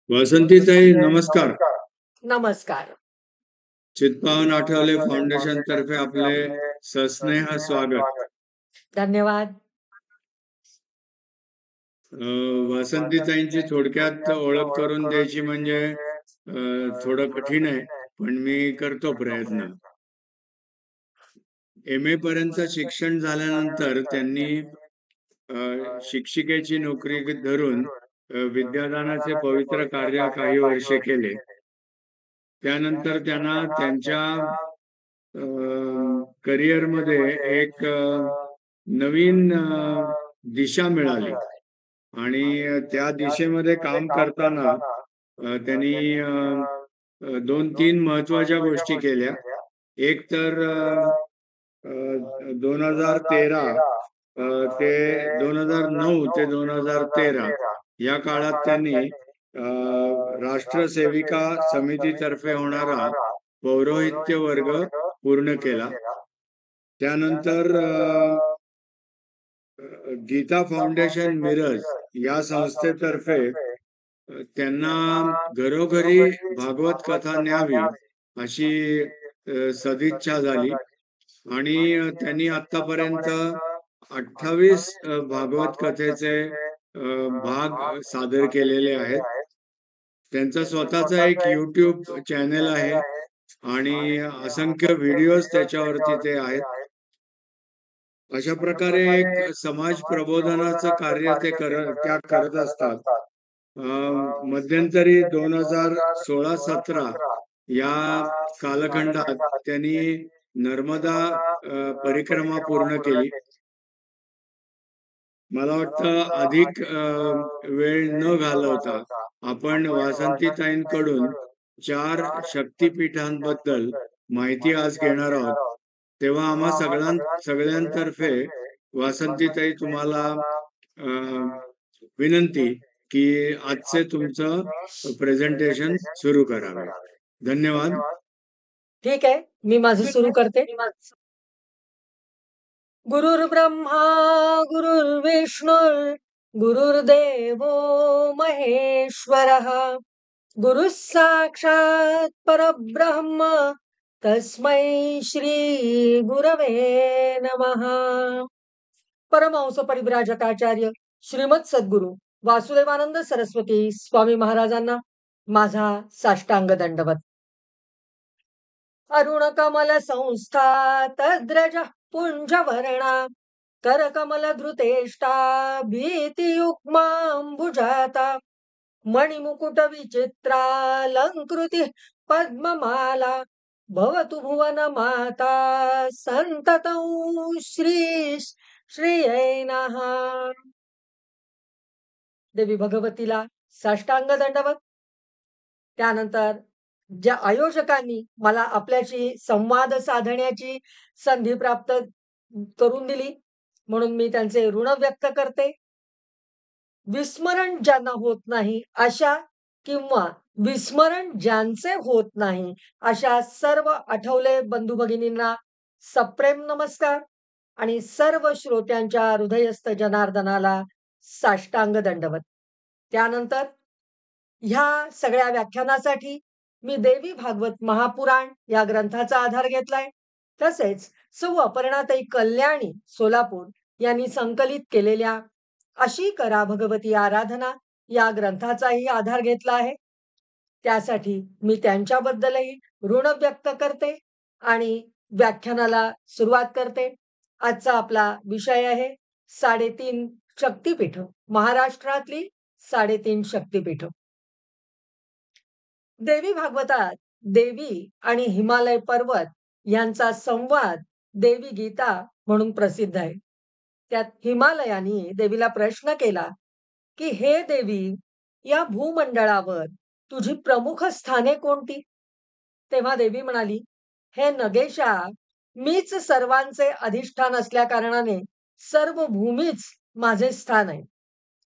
वासंतीताई नमस्कार. नमस्कार. चित्पावन आठवले फाउंडेशन तर्फे आपले सस्नेह स्वागत. धन्यवाद. वासंतीताईंची थोडक्यात ओळख करून द्यायची म्हणजे थोडं कठीण आहे, पण मी करतो प्रयत्न. एम.ए. पर्यंत शिक्षण झाल्यानंतर त्यांनी शिक्षिकेची नोकरी धरून विद्यादानाचे पवित्र कार्य काही वर्षे केले. त्यानंतर त्यांना त्यांच्या करिअरमध्ये एक नवीन दिशा मिळाली आणि त्या दिशेमध्ये काम करताना त्यांनी 2-3 महत्त्वाच्या गोष्टी केल्या. एक तर 2013 ते 2009 ते 2013 या काळात त्यांनी राष्ट्रसेविका समितीतर्फे होणारा पौरोहित्य वर्ग पूर्ण केला. त्यानंतर गीता फाउंडेशन मिरज या संस्थेतर्फे त्यांना घरोघरी भागवत कथा न्यावी अशी सदिच्छा झाली आणि त्यांनी आतापर्यंत 28 भागवत कथेचे भाग सादर केलेले आहेत. त्यांचा स्वतःचा एक YouTube चॅनल आहे आणि असंख्य व्हिडिओज त्याच्यावरती ते आहेत. अशा प्रकारे एक समाज प्रबोधनाचं कार्य त्या करत असतात. मध्यंतरी 2016-17 या कालखंडात त्यांनी नर्मदा परिक्रमा पूर्ण केली. मला वाटतं अधिक वेळ न घालवता आपण वासंतीताईंकडून 4 शक्तिपीठांबद्दल माहिती आज घेणार आहोत. तेव्हा आम्हा सगळ्यांतर्फे वासंतीताई तुम्हाला विनंती की आजचे तुमचं प्रेझेंटेशन सुरू करावे. धन्यवाद. ठीक आहे. मी माझं सुरू करते. गुरुर्ब्रह्मा गुरुर्विष्णुर गुरुर्देवो महेश्वरः गुरुः साक्षात् परब्रह्म तस्मै श्री गुरवे नमः. परमहंस परिव्राजकाचार्य श्रीमद सद्गुरु वासुदेवानंद सरस्वती स्वामी महाराजांना माझा साष्टांग दंडवत. अरुण कमल संस्था तद्रज पुंजवर्णा करकमल धृतेष्टा भीतियुग्मांबुजाता मणिमुकुट विचित्रालंकृति पद्ममाला भवतु भुवन माता संततं श्रीयै नमः. देवी भगवतीला साष्टांग दंडवत. त्यानंतर ज्या आयोजकांनी मला आपल्याशी संवाद साधण्याची संधी प्राप्त करून दिली म्हणून मी त्यांचे ऋण व्यक्त करते. विस्मरण ज्यांना होत नाही अशा किंवा विस्मरण ज्यांचे होत नाही अशा सर्व आठवले बंधू भगिनींना सप्रेम नमस्कार आणि सर्व श्रोत्यांच्या हृदयस्थ जनार्दनाला साष्टांग दंडवत. त्यानंतर ह्या सगळ्या व्याख्यानासाठी मी देवी भागवत महापुराण या ग्रंथाचा आधार घेतलाय. तसेच सौ अपर्णाताई कल्याणी सोलापूर यांनी संकलित केलेल्या अशी करा भगवती आराधना या ग्रंथाचाही आधार घेतला आहे. त्यासाठी मी त्यांच्याबद्दलही ऋण व्यक्त करते आणि व्याख्यानाला सुरुवात करते. आजचा आपला विषय आहे 3.5 शक्तिपीठ, महाराष्ट्रातली 3.5 शक्तिपीठ. देवी भागवतात देवी आणि हिमालय पर्वत यांचा संवाद देवी गीता म्हणून प्रसिद्ध आहे. त्यात हिमालयाने देवीला प्रश्न केला की हे देवी, या भूमंडळावर तुझी प्रमुख स्थाने कोणती? तेव्हा देवी म्हणाली, हे नगेशा, मीच सर्वांचे अधिष्ठान असल्या कारणाने सर्व भूमीच माझे स्थान आहे.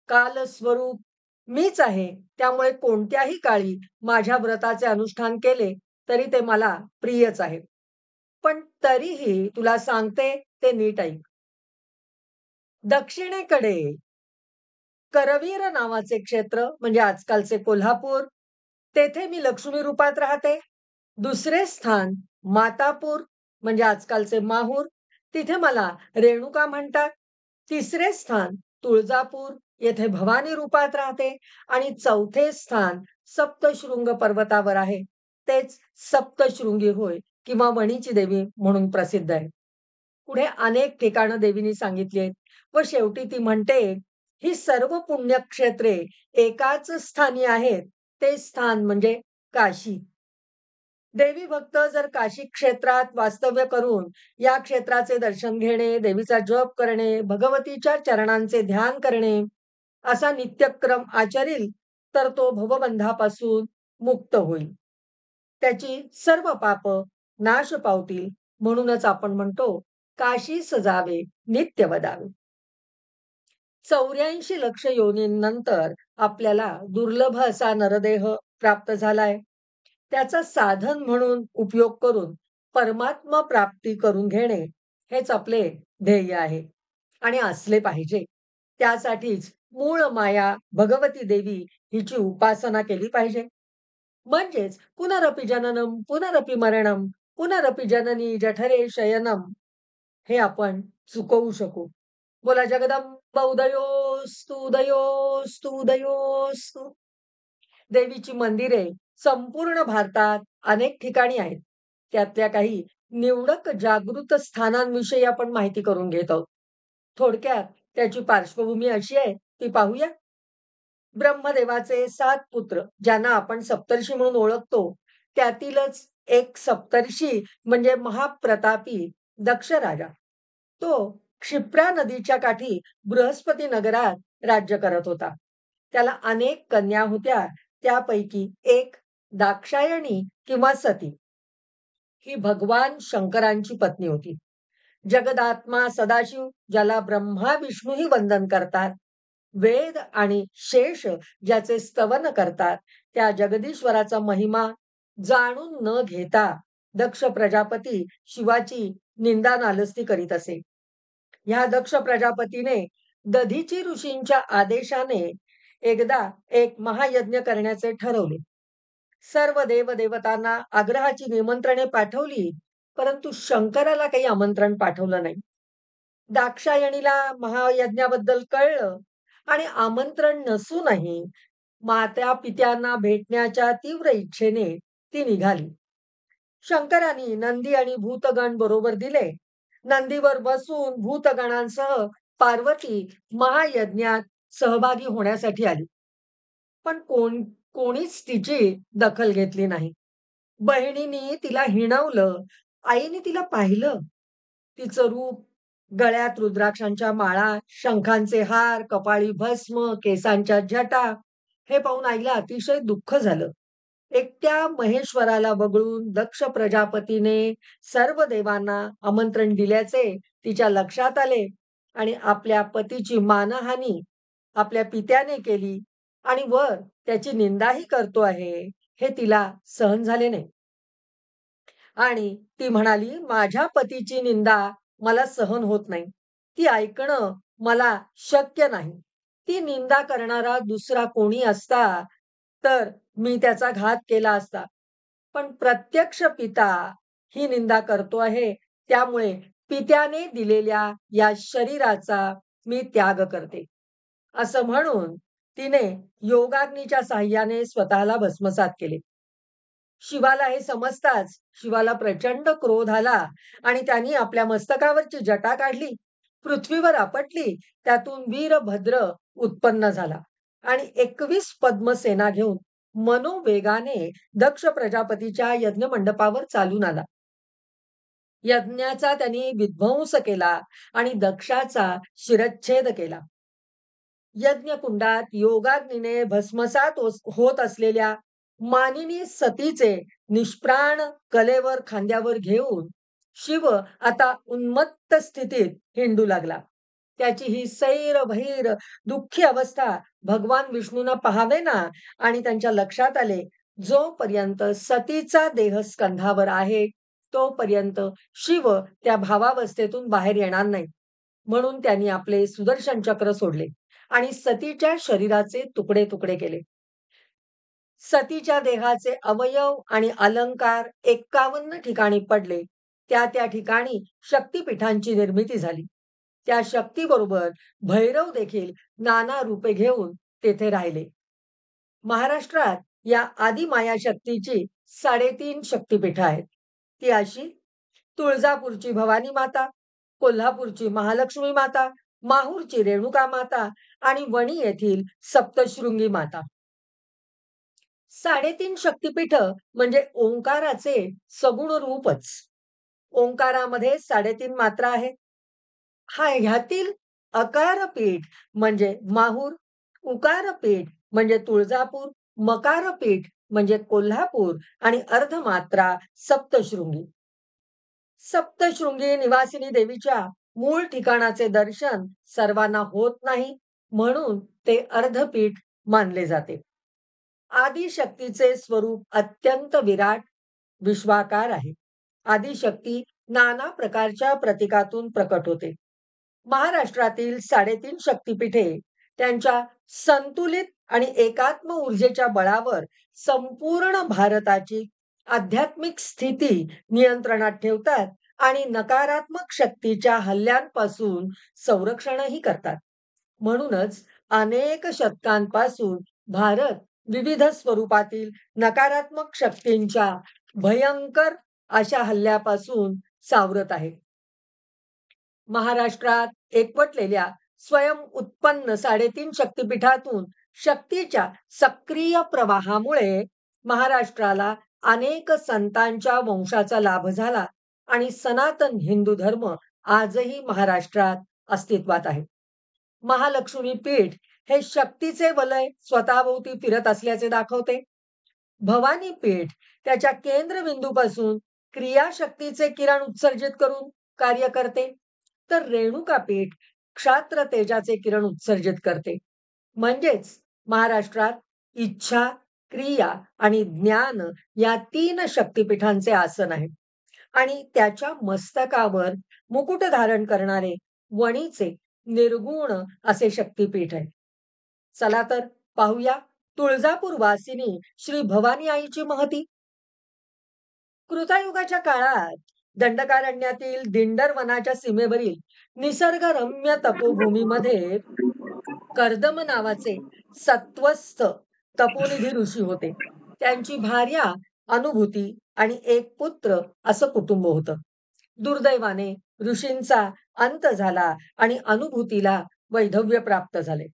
काल स्वरूप मीच आहे, त्यामुळे कोणत्याही काळी माझ्या व्रताचे अनुष्ठान केले तरी ते मला प्रियच आहे. पण तरीही तुला सांगते ते नीट ऐक. दक्षिणेकडे करवीर नावाचे क्षेत्र म्हणजे आजकालचे कोल्हापूर, तेथे मी लक्ष्मी रूपात राहते. दुसरे स्थान मातापूर म्हणजे आजकालचे माहूर, तिथे मला रेणुका म्हणतात. तिसरे स्थान तुळजापूर, येथे भवानी रूपात राहते आणि चौथे स्थान सप्तशृंग पर्वतावर आहे. तेच सप्तशृंगी होय किंवा वणीची देवी म्हणून प्रसिद्ध आहे. पुढे अनेक ठिकाणं देवीने सांगितली आहेत व शेवटी ती म्हणते, ही सर्व पुण्यक्षेत्रे एकाच स्थानी आहेत. ते स्थान म्हणजे काशी. देवी भक्त जर काशी क्षेत्रात वास्तव्य करून या क्षेत्राचे दर्शन घेणे, देवीचा जप करणे, भगवतीच्या चरणांचे ध्यान करणे, असा नित्यक्रम आचरील, तर तो भवबंधापासून मुक्त होईल. त्याची सर्व पाप नाश पावतील. म्हणूनच आपण म्हणतो, काशी सजावे नित्य वदावे. 84 लक्ष योनींनंतर आपल्याला दुर्लभ असा नरदेह प्राप्त झालाय. त्याचा साधन म्हणून उपयोग करून परमात्मा प्राप्ती करून घेणे हेच आपले ध्येय आहे आणि असले पाहिजे. त्यासाठीच मूळ माया भगवती देवी हिची उपासना केली पाहिजे. म्हणजेच पुनरपि जननम, पुनरपि मरणम, पुनरपि जननी जठरे शयनम हे आपण चुकवू शकू. बोला जगदंबा उदयोस्तु उदयोस्तु उदयोस्तु. देवीची मंदिरे संपूर्ण भारतात अनेक ठिकाणी आहेत. त्यातल्या काही निवडक जागृत स्थानांविषयी आपण माहिती करून घेत आहोत. थोडक्यात त्याची पार्श्वभूमी अशी आहे, ती पाहूया. ब्रह्मदेवाचे 7 पुत्र ज्यांना आपण सप्तर्षी म्हणून ओळखतो, त्यातीलच एक सप्तर्षी म्हणजे महाप्रतापी दक्ष राजा. तो क्षिप्रा नदीच्या काठी बृहस्पती नगरात राज्य करत होता. त्याला अनेक कन्या होत्या. त्यापैकी एक दाक्षायणी किंवा सती ही भगवान शंकरांची पत्नी होती. जगदात्मा सदाशिव ज्याला ब्रह्मा विष्णूही वंदन करतात, वेद आणि शेष ज्याचे स्तवन करतात, त्या जगदीश्वराचा महिमा जाणून न घेता दक्ष प्रजापती शिवाची निंदा नालस्ती करीत असे. ह्या दक्ष प्रजापतीने दधीची ऋषींच्या आदेशाने एकदा एक महायज्ञ करण्याचे ठरवले. सर्व देवदेवतांना आग्रहाची निमंत्रणे पाठवली, परंतु शंकराला काही आमंत्रण पाठवलं नाही. दाक्षायणीला महायज्ञाबद्दल कळलं आणि आमंत्रण नसूनही मात्या पित्यांना भेटण्याच्या तीव्र इच्छेने ती निघाली. शंकरांनी नंदी आणि भूतगण बरोबर दिले. नंदीवर बसून भूतगणांसह पार्वती महायज्ञात सहभागी होण्यासाठी आली. पण कोणीच तिची दखल घेतली नाही. बहिणींनी तिला हिणवलं, आईने तिला पाहिलं. तिचं रूप, गळ्यात रुद्राक्षांच्या माळा, शंखांचे हार, कपाळी भस्म, केसांच्या जटा हे पाहून आईला अतिशय दुःख झालं. एकट्या महेश्वराला वगळून दक्ष प्रजापतीने सर्व देवांना आमंत्रण दिल्याचे तिच्या लक्षात आले आणि आपल्या पतीची मानहानी आपल्या पित्याने केली आणि वर त्याची निंदाही करतो आहे, हे तिला सहन झाले नाही. आणि ती म्हणाली, माझ्या पतीची निंदा मला सहन होत नाही. ती ऐकणं मला शक्य नाही. ती निंदा करणारा दुसरा कोणी असता तर मी त्याचा घात केला असता. पण प्रत्यक्ष पिता ही निंदा करतो आहे, त्यामुळे पित्याने दिलेल्या या शरीराचा मी त्याग करते. असं म्हणून तिने योगाग्नीच्या साहाय्याने स्वतःला भस्मसात केले. शिवाला हे समजताच शिवाला प्रचंड क्रोध आला आणि त्यांनी आपल्या मस्तकावरची जटा काढली, पृथ्वीवर आपटली. त्यातून वीरभद्र उत्पन्न झाला आणि 21 पद्मसेना घेऊन मनोवेगाने दक्ष प्रजापतीच्या यज्ञ मंडपावर चालून आला. यज्ञाचा त्यांनी विध्वंस केला आणि दक्षाचा शिरच्छेद केला. यज्ञकुंडात योगाग्नीने भस्मसात होत असलेल्या मानिनी सतीचे निष्प्राण कलेवर खांद्यावर घेऊन शिव आता उन्मत्त स्थितीत हिंडू लागला. त्याची ही सैर भैर दुःखी अवस्था भगवान विष्णूंना पाहावे ना आणि त्यांच्या लक्षात आले, जोपर्यंत सतीचा देह स्कंधावर आहे तोपर्यंत शिव त्या भावावस्थेतून बाहेर येणार नाही. म्हणून त्यांनी आपले सुदर्शन चक्र सोडले आणि सतीच्या शरीराचे तुकडे तुकडे केले. सतीच्या देहाचे अवयव आणि अलंकार 51 ठिकाणी पडले. त्या त्या ठिकाणी शक्तिपीठांची निर्मिती झाली. त्या शक्तीबरोबर भैरव देखील नाना रूपे घेऊन तेथे राहिले. महाराष्ट्रात या आदिमाया शक्तीची 3.5 शक्तिपीठं आहेत. ती अशी: तुळजापूरची भवानी माता, कोल्हापूरची महालक्ष्मी माता, माहूरची रेणुका माता आणि वणी येथील सप्तशृंगी माता. 3.5 शक्तिपीठं म्हणजे ओंकाराचे सगुण रूपच. ओंकारामध्ये 3.5 मात्रा आहेत. ह्यातील अकारपीठ म्हणजे माहूर, उकारपीठ म्हणजे तुळजापूर, मकारपीठ म्हणजे कोल्हापूर आणि अर्धमात्रा सप्तशृंगी. सप्तशृंगी निवासिनी देवीच्या मूळ ठिकाणाचे दर्शन सर्वांना होत नाही, म्हणून ते अर्धपीठ मानले जाते. आदिशक्तीचे स्वरूप अत्यंत विराट, विश्वाकार आहे. आदिशक्ती नाना प्रकारच्या प्रतीकातून प्रकट होते. महाराष्ट्रातील 3.5 शक्तिपीठे त्यांच्या संतुलित आणि एकात्म ऊर्जेच्या बळावर संपूर्ण भारताची आध्यात्मिक स्थिती नियंत्रणात ठेवतात आणि नकारात्मक शक्तीच्या हल्ल्यांपासून संरक्षणही करतात. म्हणूनच अनेक शतकांपासून भारत विविध स्वरूपातील नकारात्मक शक्तींच्या भयंकर अशा हल्ल्यापासून सावरत आहे. महाराष्ट्रात एकवटलेल्या स्वयं उत्पन्न 3.5 शक्तिपीठातून शक्तीच्या सक्रिय प्रवाहामुळे महाराष्ट्राला अनेक संतांच्या वंशाचा लाभ झाला आणि सनातन हिंदू धर्म आजही महाराष्ट्रात अस्तित्वात आहे. महालक्ष्मी पीठ हे शक्तीचे वलय स्वतःभोवती फिरत असल्याचे दाखवते. भवानी पीठ त्याच्या केंद्रबिंदूपासून क्रियाशक्तीचे किरण उत्सर्जित करून कार्य करते, तर रेणुका पीठ क्षात्र तेजाचे किरण उत्सर्जित करते. म्हणजेच महाराष्ट्रात इच्छा, क्रिया आणि ज्ञान या 3 शक्तिपीठांचे आसन आहे आणि त्याच्या मस्तकावर मुकुट धारण करणारे वणीचे निर्गुण असे शक्तिपीठ आहे. चला तर पाहूया तुळजापूर वासिनी श्री भवानी आईची महती. कृतायुगाच्या काळात दंडकारण्यातील दिंडर वनाच्या सीमेवरील निसर्गरम्य तपोभूमीमध्ये कर्दम नावाचे सत्वस्थ तपोनिधी ऋषी होते. त्यांची भार्या अनुभूती आणि एक पुत्र असं कुटुंब होतं. दुर्दैवाने ऋषींचा अंत झाला आणि अनुभूतीला वैधव्य प्राप्त झाले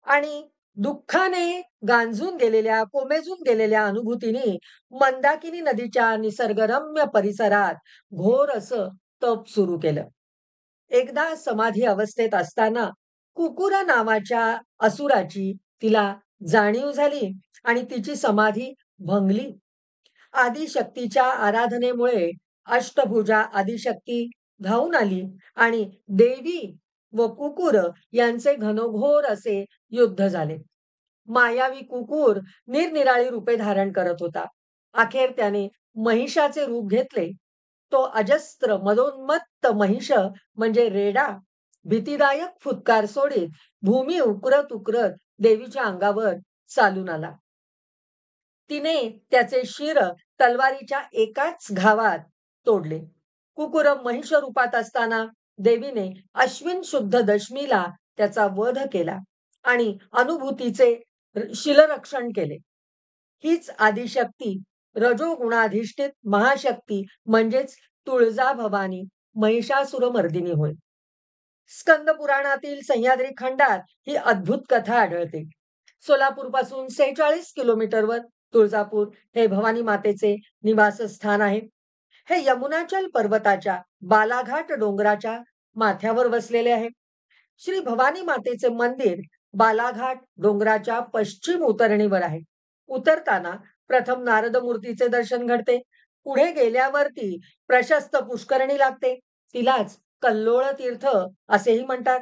आणि दुःखाने कोमेजून गेलेल्या अनुभूतीने मंदाकिनी नदीच्या निसर्गरम्य परिसरात घोर असं तप सुरू केलं. एकदा समाधी अवस्थेत असताना कुकुरा नावाच्या असुराची तिला जाणीव झाली आणि तिची समाधी भंगली. आदिशक्तीच्या आराधनेमुळे अष्टभुजा आदिशक्ती धावून आली आणि देवी व कुकुर यांचे घनघोर असे युद्ध झाले. मायावी कुकुर निरनिराळी रूपे धारण करत होता. अखेर त्याने महिषाचे रूप घेतले. तो अजस्त्र मदोन्मत्त महिष म्हणजे रेडा भीतीदायक फुत्कार सोडीत भूमी उकरत उकरत देवीच्या अंगावर चालून आला. तिने त्याचे शिर तलवारीच्या एकाच घावात तोडले. कुकुर महिष रूपात असताना देवीने अश्विन शुद्ध दशमीला त्याचा वध केला आणि अनुभूतीचे शीलरक्षण केले. हीच आदिशक्ती रजोगुणाधिष्ठित महाशक्ती म्हणजेच तुळजा भवानी महिषासुरमर्दिनी होय. स्कंद पुराणातील सह्याद्री खंडात ही अद्भुत कथा आढळते. सोलापूरपासून 46 किलोमीटरवर तुळजापूर हे भवानी मातेचे निवासस्थान आहे. हे यमुनाचल पर्वताच्या बालाघाट डोंगराच्या माथ्यावर वसलेले आहे. श्री भवानी मातेचे मंदिर बालाघाट डोंगराच्या पश्चिम उतरणीवर आहे. उतरताना प्रथम नारद मूर्तीचे दर्शन घडते. पुढे गेल्यावरती प्रशस्त पुष्करणी लागते. तिलाच कल्लोळ तीर्थ असेही म्हणतात.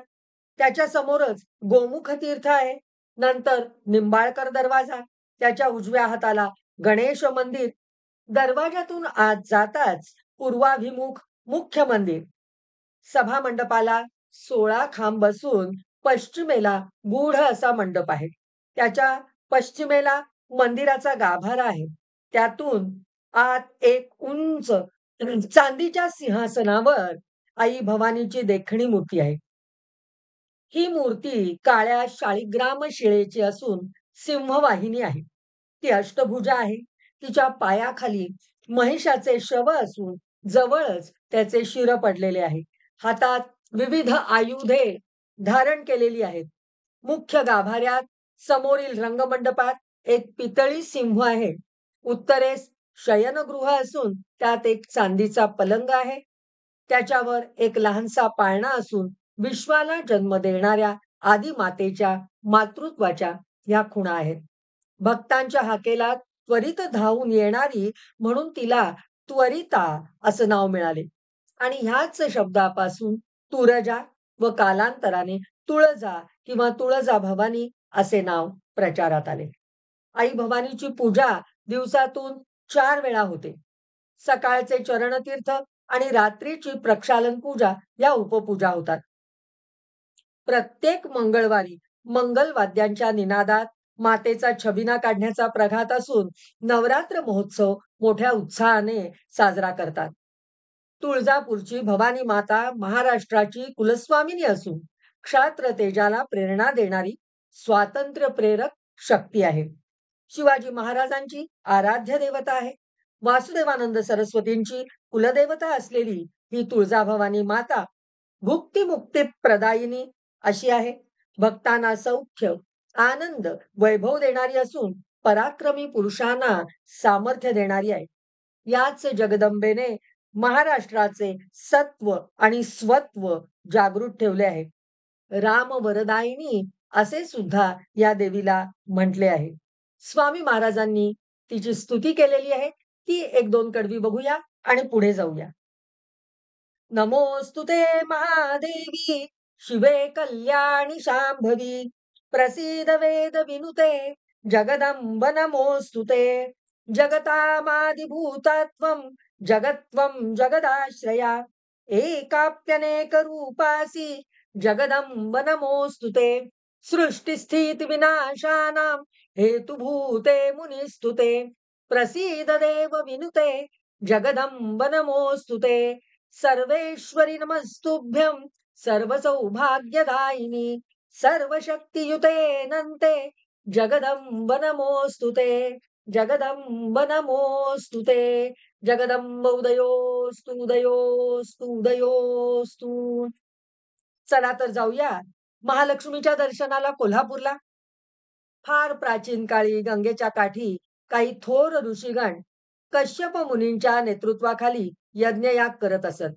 त्याच्या समोरच गोमुख तीर्थ आहे. नंतर निंबाळकर दरवाजा, त्याच्या उजव्या हाताला गणेश मंदिर. दरवाजातून आत जाताच पूर्वाभिमुख मुख्य मंदिर. सभा मंडपाला 16 खांब बसून पश्चिमेला गूढ असा मंडप आहे. त्याच्या पश्चिमेला मंदिराचा गाभारा आहे. त्यातून आत एक उंच चांदीच्या सिंहासनावर आई भवानीची देखणी मूर्ती आहे. ही मूर्ती काळ्या शाळीग्राम शिळेची असून सिंहवाहिनी आहे. ती अष्टभुजा आहे. तिच्या पायाखाली महिषाचे शव असून जवळच त्याचे शिर पडलेले आहे. हातात विविध आयुधे धारण केलेली आहेत. मुख्य गाभाऱ्यात समोरील रंगमंडपात एक पितळी सिंह आहे. उत्तरेस शयनगृह असून त्यात एक चांदीचा पलंग आहे. त्याच्यावर एक लहानसा पाळणा असून विश्वाला जन्म देणाऱ्या आदी मातेच्या मातृत्वाच्या या खुणा आहेत. भक्तांच्या हाकेला त्वरित धावून येणारी म्हणून तिला त्वरिता असं नाव मिळाले आणि ह्याच शब्दापासून तुरजा व कालांतराने तुळजा किंवा तुळजा भवानी असे नाव प्रचारात आले. आई भवानीची पूजा दिवसातून 4 वेळा होते. सकाळचे चरणतीर्थ आणि रात्रीची प्रक्षालन पूजा या उपपूजा होतात. प्रत्येक मंगळवारी मंगलवाद्यांच्या निनादात मातेचा छबिना काढण्याचा प्रघात असून नवरात्र महोत्सव मोठ्या उत्साहाने साजरा करतात. तुळजापूरची भवानी माता महाराष्ट्राची कुलस्वामिनी असून क्षात्र तेजाला प्रेरणा देणारी स्वातंत्र्य प्रेरक शक्ती आहे. शिवाजी महाराजांची आराध्य देवता आहे. वासुदेवानंद सरस्वतींची कुलदेवता असलेली ही तुळजाभवानी माता भुक्ती मुक्ती प्रदायिनी अशी आहे. भक्तांना सौख्य, आनंद, वैभव देणारी असून पराक्रमी पुरुषांना सामर्थ्य देणारी आहे. याच जगदंबेने महाराष्ट्राचे सत्व आणि स्वत्व जागृत ठेवले आहे. राम वरदायिनी असे सुद्धा या देवीला म्हटले आहे. स्वामी महाराजांनी तिची स्तुती केलेली आहे. ती 1-2 कडवी बघूया आणि पुढे जाऊया. नमोस्तुते महादेवी शिवे कल्याणी शांभवी प्रसीद वेद विनुते जगदंब नमोस्तुते जगतामादिभूतत्वं जगत्वं जगदाश्रया एकाप्यनेक रूपासि जगदंब नमोस्तुते सृष्टिस्थिति विनाशानां हेतुभूते मुनिस्तुते प्रसीद देव विनुते जगदंब नमोस्तुते सर्वेश्वरि नमस्तुभ्यं सर्वसौभाग्यदायिनी सर्वशक्तियुते नन्ते जगदंब नमोस्तुते जगदंब नमोस्तुते जगदंब उदयोस्तु उदयोस्तु उदयोस्तु. चला तर जाऊया महालक्ष्मीच्या दर्शनाला कोल्हापूरला. फार प्राचीन काळी गंगेच्या काठी काही थोर ऋषीगण कश्यप मुनींच्या नेतृत्वाखाली यज्ञयाग करत असत.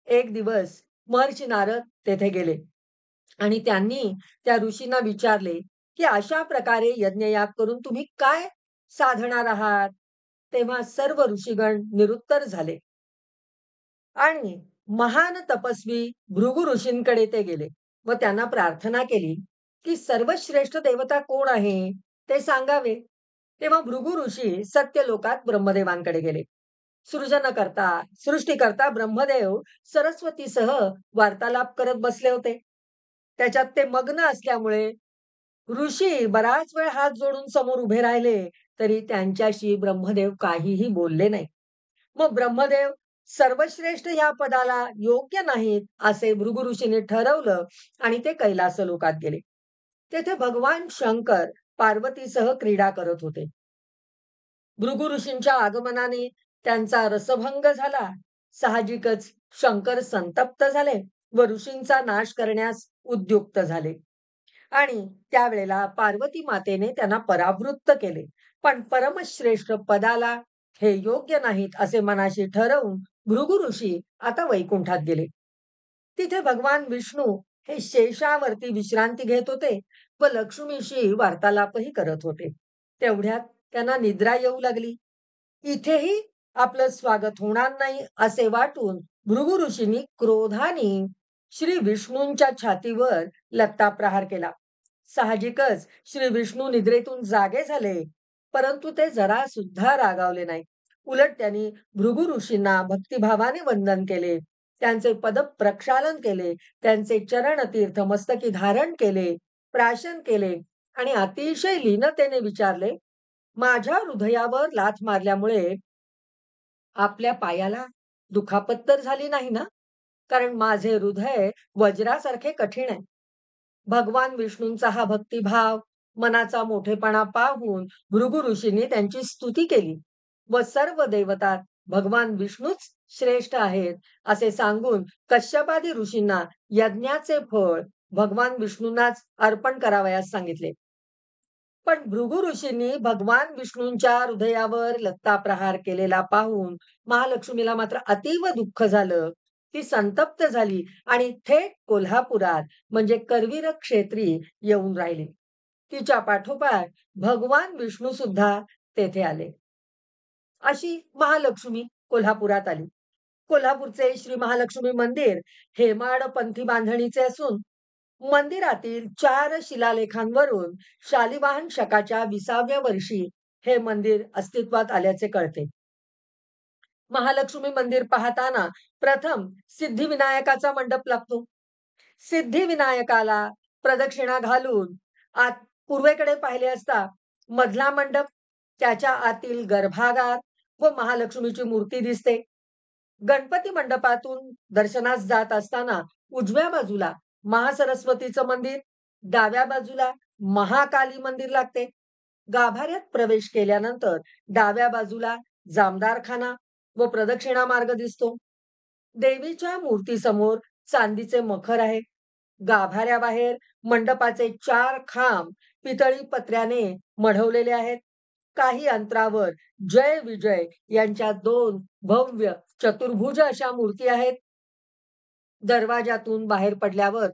एक दिवस महर्षी नारद तेथे गेले आणि त्यांनी त्या ऋषींना विचारले की अशा प्रकारे यज्ञयाग करून तुम्ही काय साधणार आहात? तेव्हा सर्व ऋषीगण निरुत्तर झाले आणि महान तपस्वी भृगु ऋषींकडे ते गेले व त्यांना प्रार्थना केली की सर्वश्रेष्ठ देवता कोण आहे ते सांगावे. तेव्हा भृगु ऋषी सत्यलोकात ब्रह्मदेवांकडे गेले. सृष्टीकर्ता ब्रह्मदेव सरस्वतीसह वार्तालाप करत बसले होते. त्याच्यात ते मग्न असल्यामुळे ऋषी बराच वेळ हात जोडून समोर उभे राहिले तरी त्यांच्याशी ब्रह्मदेव काहीही बोलले नाही. मग ब्रह्मदेव सर्वश्रेष्ठ या पदाला योग्य नाहीत असे भृगु ऋषीने ठरवलं आणि ते कैलास लोकात गेले. तेथे भगवान शंकर पार्वतीसह क्रीडा करत होते. भृगु ऋषींच्या आगमनाने त्यांचा रसभंग झाला. साहजिकच शंकर संतप्त झाले व ऋषींचा नाश करण्यास उद्युक्त झाले आणि त्यावेळेला पार्वती मातेने त्यांना परावृत्त केले. पण परमश्रेष्ठ पदाला हे योग्य नाहीत असे मनाशी ठरवून भृगु ऋषी आता वैकुंठात गेले. तिथे भगवान विष्णू हे शेषावरती विश्रांती घेत होते व लक्ष्मीशी वार्तालापही करत होते. तेवढ्यात त्यांना निद्रा येऊ लागली. इथेही आपलं स्वागत होणार नाही असे वाटून भृगु ऋषींनी क्रोधाने श्री विष्णूंच्या छातीवर लत्ता प्रहार केला. साहजिकच श्री विष्णू निद्रेतून जागे झाले परंतु ते जरा सुद्धा रागावले नाही. उलट त्यांनी भृगु ऋषींना भक्तिभावाने वंदन केले त्यांचे पद प्रक्षालन केले, त्यांचे चरणतीर्थ मस्तकी धारण केले, प्राशन केले आणि अतिशय लीनतेने विचारले, "माझ्या हृदयावर लाथ मारल्यामुळे आपल्या पायाला दुखापत तर झाली नाही ना? कारण माझे हृदय वज्रासारखे कठीण आहे." भगवान विष्णूंचा हा भक्तिभाव, मनाचा मोठेपणा पाहून भृगु ऋषींनी त्यांची स्तुती केली व सर्व देवतात भगवान विष्णूच श्रेष्ठ आहेत असे सांगून कश्यपादी ऋषींना यज्ञाचे फळ भगवान विष्णूंनाच अर्पण करावयास सांगितले. पण भृगु ऋषींनी भगवान विष्णूंच्या हृदयावर लत्ताप्रहार केलेला पाहून महालक्ष्मीला मात्र अतीव दुःख झालं. ती संतप्त झाली आणि थेट कोल्हापुरात म्हणजे करवीर क्षेत्री येऊन राहिली. तिच्या पाठोपाठ भगवान विष्णू सुद्धा तेथे आले. अशी महालक्ष्मी कोल्हापुरात आली. कोल्हापूरचे श्री महालक्ष्मी मंदिर हेमाडपंथी बांधणीचे असून मंदिरातील 4 शिलालेखांवरून शालिवाहन शकाच्या 20व्या वर्षी हे मंदिर अस्तित्वात आल्याचे कळते. महालक्ष्मी मंदिर पाहताना प्रथम सिद्धिविनायकाचा मंडप लागतो. सिद्धिविनायकाला प्रदक्षिणा घालून आत पूर्वेकडे पाहिले असता मधला मंडप, त्याच्या आतील गर्भागार व महालक्ष्मीची मूर्ती दिसते. गणपती मंडपातून दर्शनास जात असताना उजव्या बाजूला महासरस्वतीचं मंदिर, डाव्या बाजूला महाकाली मंदिर लागते. गाभाऱ्यात प्रवेश केल्यानंतर डाव्या बाजूला जामदारखाना व प्रदक्षिणा मार्ग दिसतो. देवीच्या मूर्तीसमोर चांदीचे मखर आहे. गाभाऱ्याबाहेर मंडपाचे 4 खांब पितळी पत्र्याने मढवलेले आहेत. काही अंतरावर जय विजय यांच्या 2 भव्य चतुर्भुज अशा मूर्ती आहेत. दरवाजातून बाहेर पडल्यावर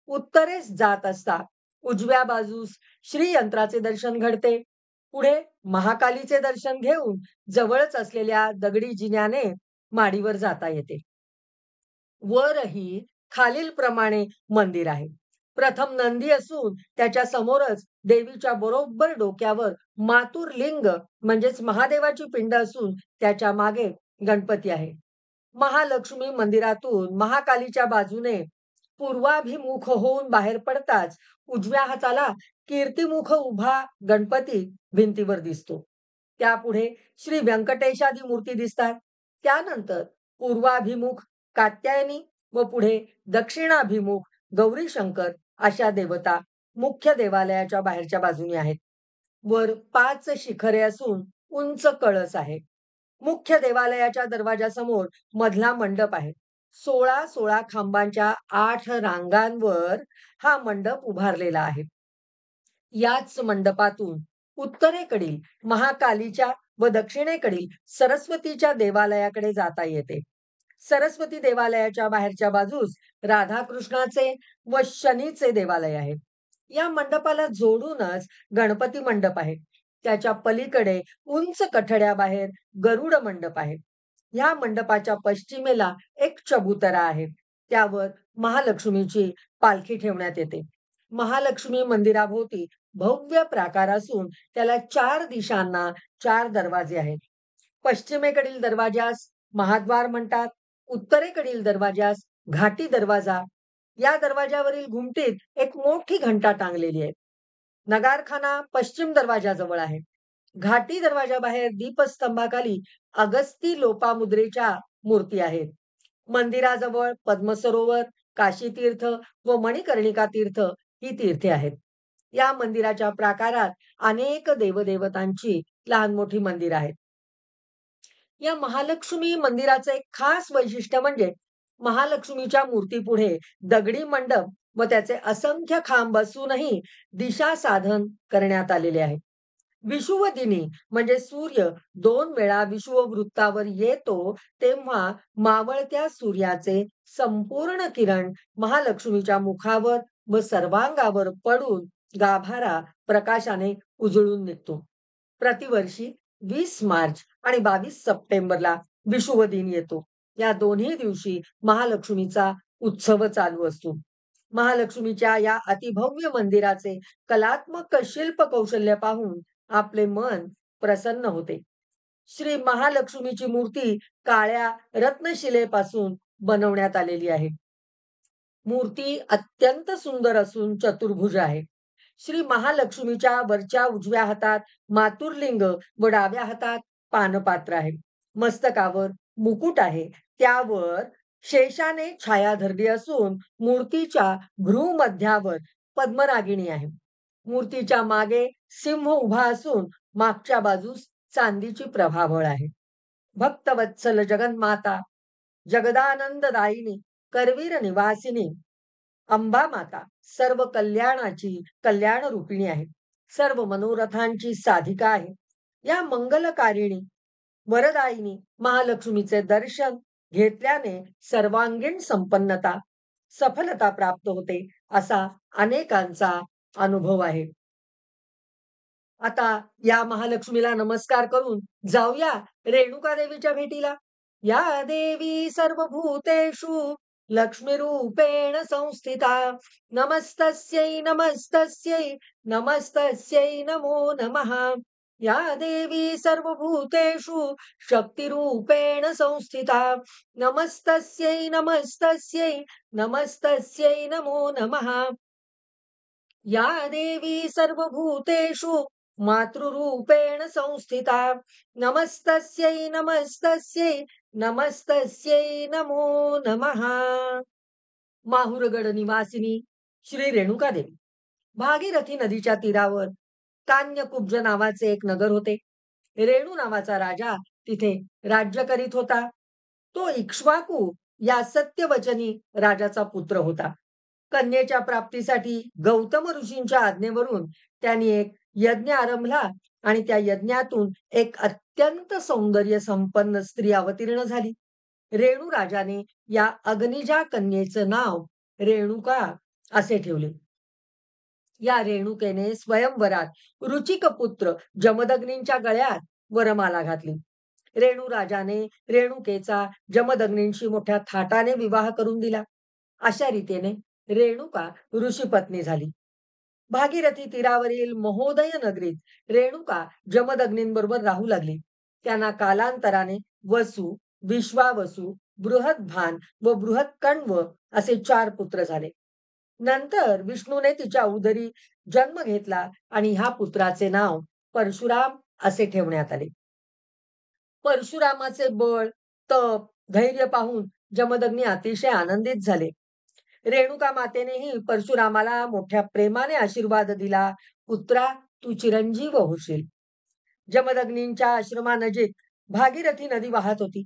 उत्तरेस जात असता उजव्या बाजूस श्रीयंत्राचे दर्शन घडते. पुढे महाकालीचे दर्शन घेऊन जवळच असलेल्या दगडी जिन्याने माडीवर जाता येते. वरही खालीलप्रमाणे मंदिर आहे. प्रथम नंदी असून त्याच्या समोरच देवीच्या बरोबर डोक्यावर मातुर लिंग म्हणजेच महादेवाची पिंड असून त्याच्या मागे गणपती आहे. महालक्ष्मी मंदिरातून महाकालीच्या बाजूने पूर्वाभिमुख होऊन बाहेर पडताच उजव्या हाताला कीर्तिमुख उभा गणपती भिंतीवर दिसतो. त्यापुढे श्री व्यंकटेशादी मूर्ती दिसतात. त्यानंतर पूर्वाभिमुख कात्यायनी व पुढे दक्षिणाभिमुख गौरी शंकर अशा देवता मुख्य देवालयाच्या बाहेरच्या बाजूने आहेत. वर 5 शिखरे असून उंच कळस आहे. मुख्य देवालयाच्या दरवाजासमोर मधला मंडप आहे. 16 खांबांच्या 8 रांगांवर हा मंडप उभारलेला आहे. याच मंडपातून उत्तरेकडील महाकालीच्या व दक्षिणेकडील सरस्वतीच्या देवालयाकडे जाता येते. सरस्वती देवालयाच्या बाहेरच्या बाजूस राधाकृष्णाचे व शनीचे देवालय आहे. या मंडपाला जोडूनच गणपती मंडप आहे. त्याच्या पलीकडे उंच कठड्याबाहेर गरुड मंडप आहे. या मंडपाच्या पश्चिमेला एक चबुतरा आहे. त्यावर महालक्ष्मीची पालखी ठेवण्यात येते. महालक्ष्मी मंदिराभोवती भव्य प्राकार असून त्याला 4 दिशांना 4 दरवाजे आहेत. पश्चिमेकडील दरवाजास महाद्वार म्हणतात. उत्तरेकडील दरवाजास घाटी दरवाजा. या दरवाजावरील घुमटीत एक मोठी घंटा टांगलेली आहे. नगारखाना पश्चिम दरवाजाजवळ आहे. घाटी दरवाजाबाहेर दीपस्तंभाखाली अगस्ती लोपामुद्रेच्या मूर्ती आहेत. मंदिराजवळ पद्मसरोवर, काशीतीर्थ व मणिकर्णिका तीर्थ ही तीर्थे आहेत. या मंदिराच्या प्राकारात अनेक देवदेवतांची लहान मोठी मंदिर आहेत. या महालक्ष्मी मंदिराचं एक खास वैशिष्ट्य म्हणजे महालक्ष्मीच्या मूर्तीपुढे दगडी मंडप व त्याचे असंख्य खांब असूनही दिशा साधन करण्यात आलेले आहे. विषुवदिनी म्हणजे सूर्य 2 वेळा विषुववृत्तावर येतो तेव्हा मावळत्या सूर्याचे संपूर्ण किरण महालक्ष्मीच्या मुखावर व सर्वांगावर पडून गाभारा प्रकाशाने उजळून निघतो. प्रतिवर्षी 20 मार्च आणि 22 सप्टेंबरला विषुवदिन येतो. या दोन्ही दिवशी महालक्ष्मीचा उत्सव चालू असतो. महालक्ष्मीच्या या अतिभव्य मंदिराचे कलात्मक शिल्प कौशल्य पाहून आपले मन प्रसन्न होते. श्री महालक्ष्मीची मूर्ती काळ्या रत्नशिलेपासून बनवण्यात आलेली आहे. मूर्ती अत्यंत सुंदर असून चतुर्भुज आहे. श्री महालक्ष्मीच्या वरच्या उजव्या हातात मातुरलिंग व डाव्या हातात पानपात्र आहे. मस्तकावर मुकुट आहे. त्यावर शेषाने छाया धरली असून मूर्तीच्या भ्रूमध्यावर पद्मरागिणी आहे. मूर्तीच्या मागे सिंह उभा असून मागच्या बाजूस चांदीची प्रभावळ आहे. भक्तवत्सल जगन्माता, जगदानंददायिनी, करवीर निवासिनी अंबा माता सर्व कल्याणाची कल्याण रूपिणी आहे. सर्व मनोरथांची साधिका आहे. या मंगलकारिणी वरदायिनी महालक्ष्मीचे दर्शन घेतल्याने सर्वांगीण संपन्नता, सफलता प्राप्त होते असा अनेकांचा अनुभव आहे. आता या महालक्ष्मीला नमस्कार करून जाऊया रेणुका देवीच्या भेटीला. या देवी सर्वभूतेषु लक्ष्मीरूपेण संस्थिता. नमस्तस्यै नमस्तस्यै नमस्तस्यै नमो नमः. या देवी सर्वभूतेषु शक्तिरूपेण संस्थिता. नमस्तस्यै नमस्तस्यै नमस्तस्यै नमो नमः. या देवी सर्वभूतेषु मातृरूपेण संस्थिता. नमस्तस्यै नमस्तस्यै नमस्तस्यै नमो नमः. माहुरगड निवासिनी श्री रेणुका देवी. भागीरथी नदीच्या तीरावर कान्यकुब्ज नावाचे एक नगर होते. रेणू नावाचा राजा तिथे राज्य करीत होता. तो इक्ष्वाकू या सत्यवचनी राजाचा पुत्र होता. कन्येच्या प्राप्तीसाठी गौतम ऋषींच्या आज्ञेवरून त्यांनी एक यज्ञ आरंभला आणि त्या यज्ञातून एक अत्यंत सौंदर्य संपन्न स्त्री अवतीर्ण झाली. रेणू राजाने या अग्निजा कन्येचं नाव रेणुका असे ठेवले. या रेणुकेने स्वयंवरात रुचिक पुत्र जमदग्नींच्या गळ्यात वरमाला घातली. रेणू राजाने रेणुकेचा जमदग्नींशी मोठ्या थाटाने विवाह करून दिला. अशा रीतीने रेणुका ऋषीपत्नी झाली. भागीरथी तीरावरील महोदय नगरीत रेणुका जमदग्नींबरोबर राहू लागली. त्यांना कालांतराने वसु, विश्वावसु, बृहद्भान व बृहत्कण्व असे 4 पुत्र झाले. नंतर विष्णूने तिच्या उदरी जन्म घेतला आणि ह्या पुत्राचे नाव परशुराम असे ठेवण्यात आले. परशुरामाचे बळ, तप, धैर्य पाहून जमदग्नी अतिशय आनंदित झाले. रेणुका मातेनेही परशुरामाला मोठ्या प्रेमाने आशीर्वाद दिला. पुत्रा, तू चिरंजीव होशील. जमदग्नींच्या आश्रमानजीक भागीरथी नदी वाहत होती.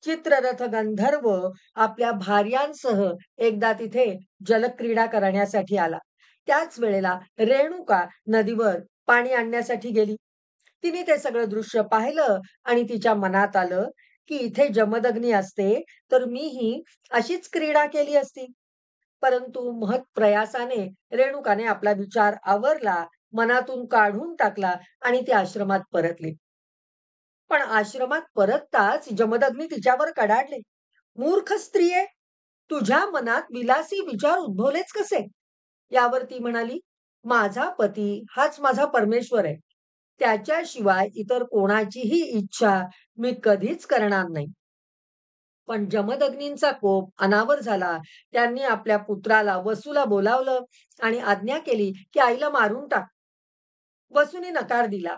चित्ररथ गंधर्व आपल्या भार्यांसह एकदा तिथे जलक्रीडा करण्यासाठी आला. त्याच वेळेला रेणुका नदीवर पाणी आणण्यासाठी गेली. तिने ते सगळं दृश्य पाहिलं आणि तिच्या मनात आलं की इथे जमदग्नी असते तर मीही अशीच क्रीडा केली असती. परंतु महत् प्रयासाने रेणुकाने आपला विचार आवरला, मनातून काढून टाकला आणि ती आश्रमात परतली. पण आश्रमात परतताच जमदग्नी तिच्यावर कडाडले. मूर्ख स्त्रिये, तुझ्या मनात विलासी विचार उद्भवलेच कसे? यावर ती म्हणाली, माझा पती हाच माझा परमेश्वर आहे. त्याच्याशिवाय इतर कोणाचीही इच्छा मी कधीच करणार नाही. पण जमदग्नींचा कोप अनावर झाला. त्यांनी आपल्या पुत्राला वसूला बोलावलं आणि आज्ञा केली की आईला मारून टाक. वसूने नकार दिला.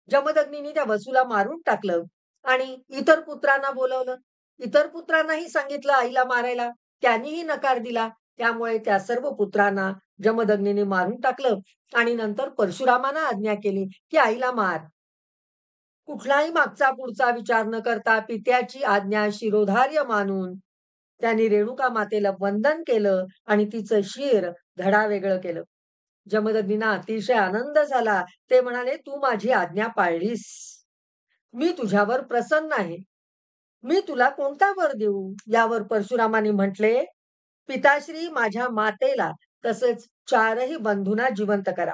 जमदग्नींनी त्या वसूला मारून टाकलं आणि इतर पुत्रांना बोलवलं. इतर पुत्रांनाही सांगितलं आईला मारायला. त्यांनीही नकार दिला. त्यामुळे त्या सर्व पुत्रांना जमदग्नींनी मारून टाकलं आणि नंतर परशुरामांना आज्ञा केली की आईला मार. कुठलाही मागचा पुढचा विचार न करता पित्याची आज्ञा शिरोधार्य मानून त्यांनी रेणुका मातेला वंदन केलं आणि तिचं शिर धडावेगळं केलं. जमदग्नींना अतिशय आनंद झाला. ते म्हणाले, तू माझी आज्ञा पाळलीस. मी तुझ्यावर प्रसन्न आहे. मी तुला कोणता वर देऊ? यावर परशुरामांनी म्हटले, पिताश्री, माझ्या मातेला तसेच 4ही बंधूंना जिवंत करा.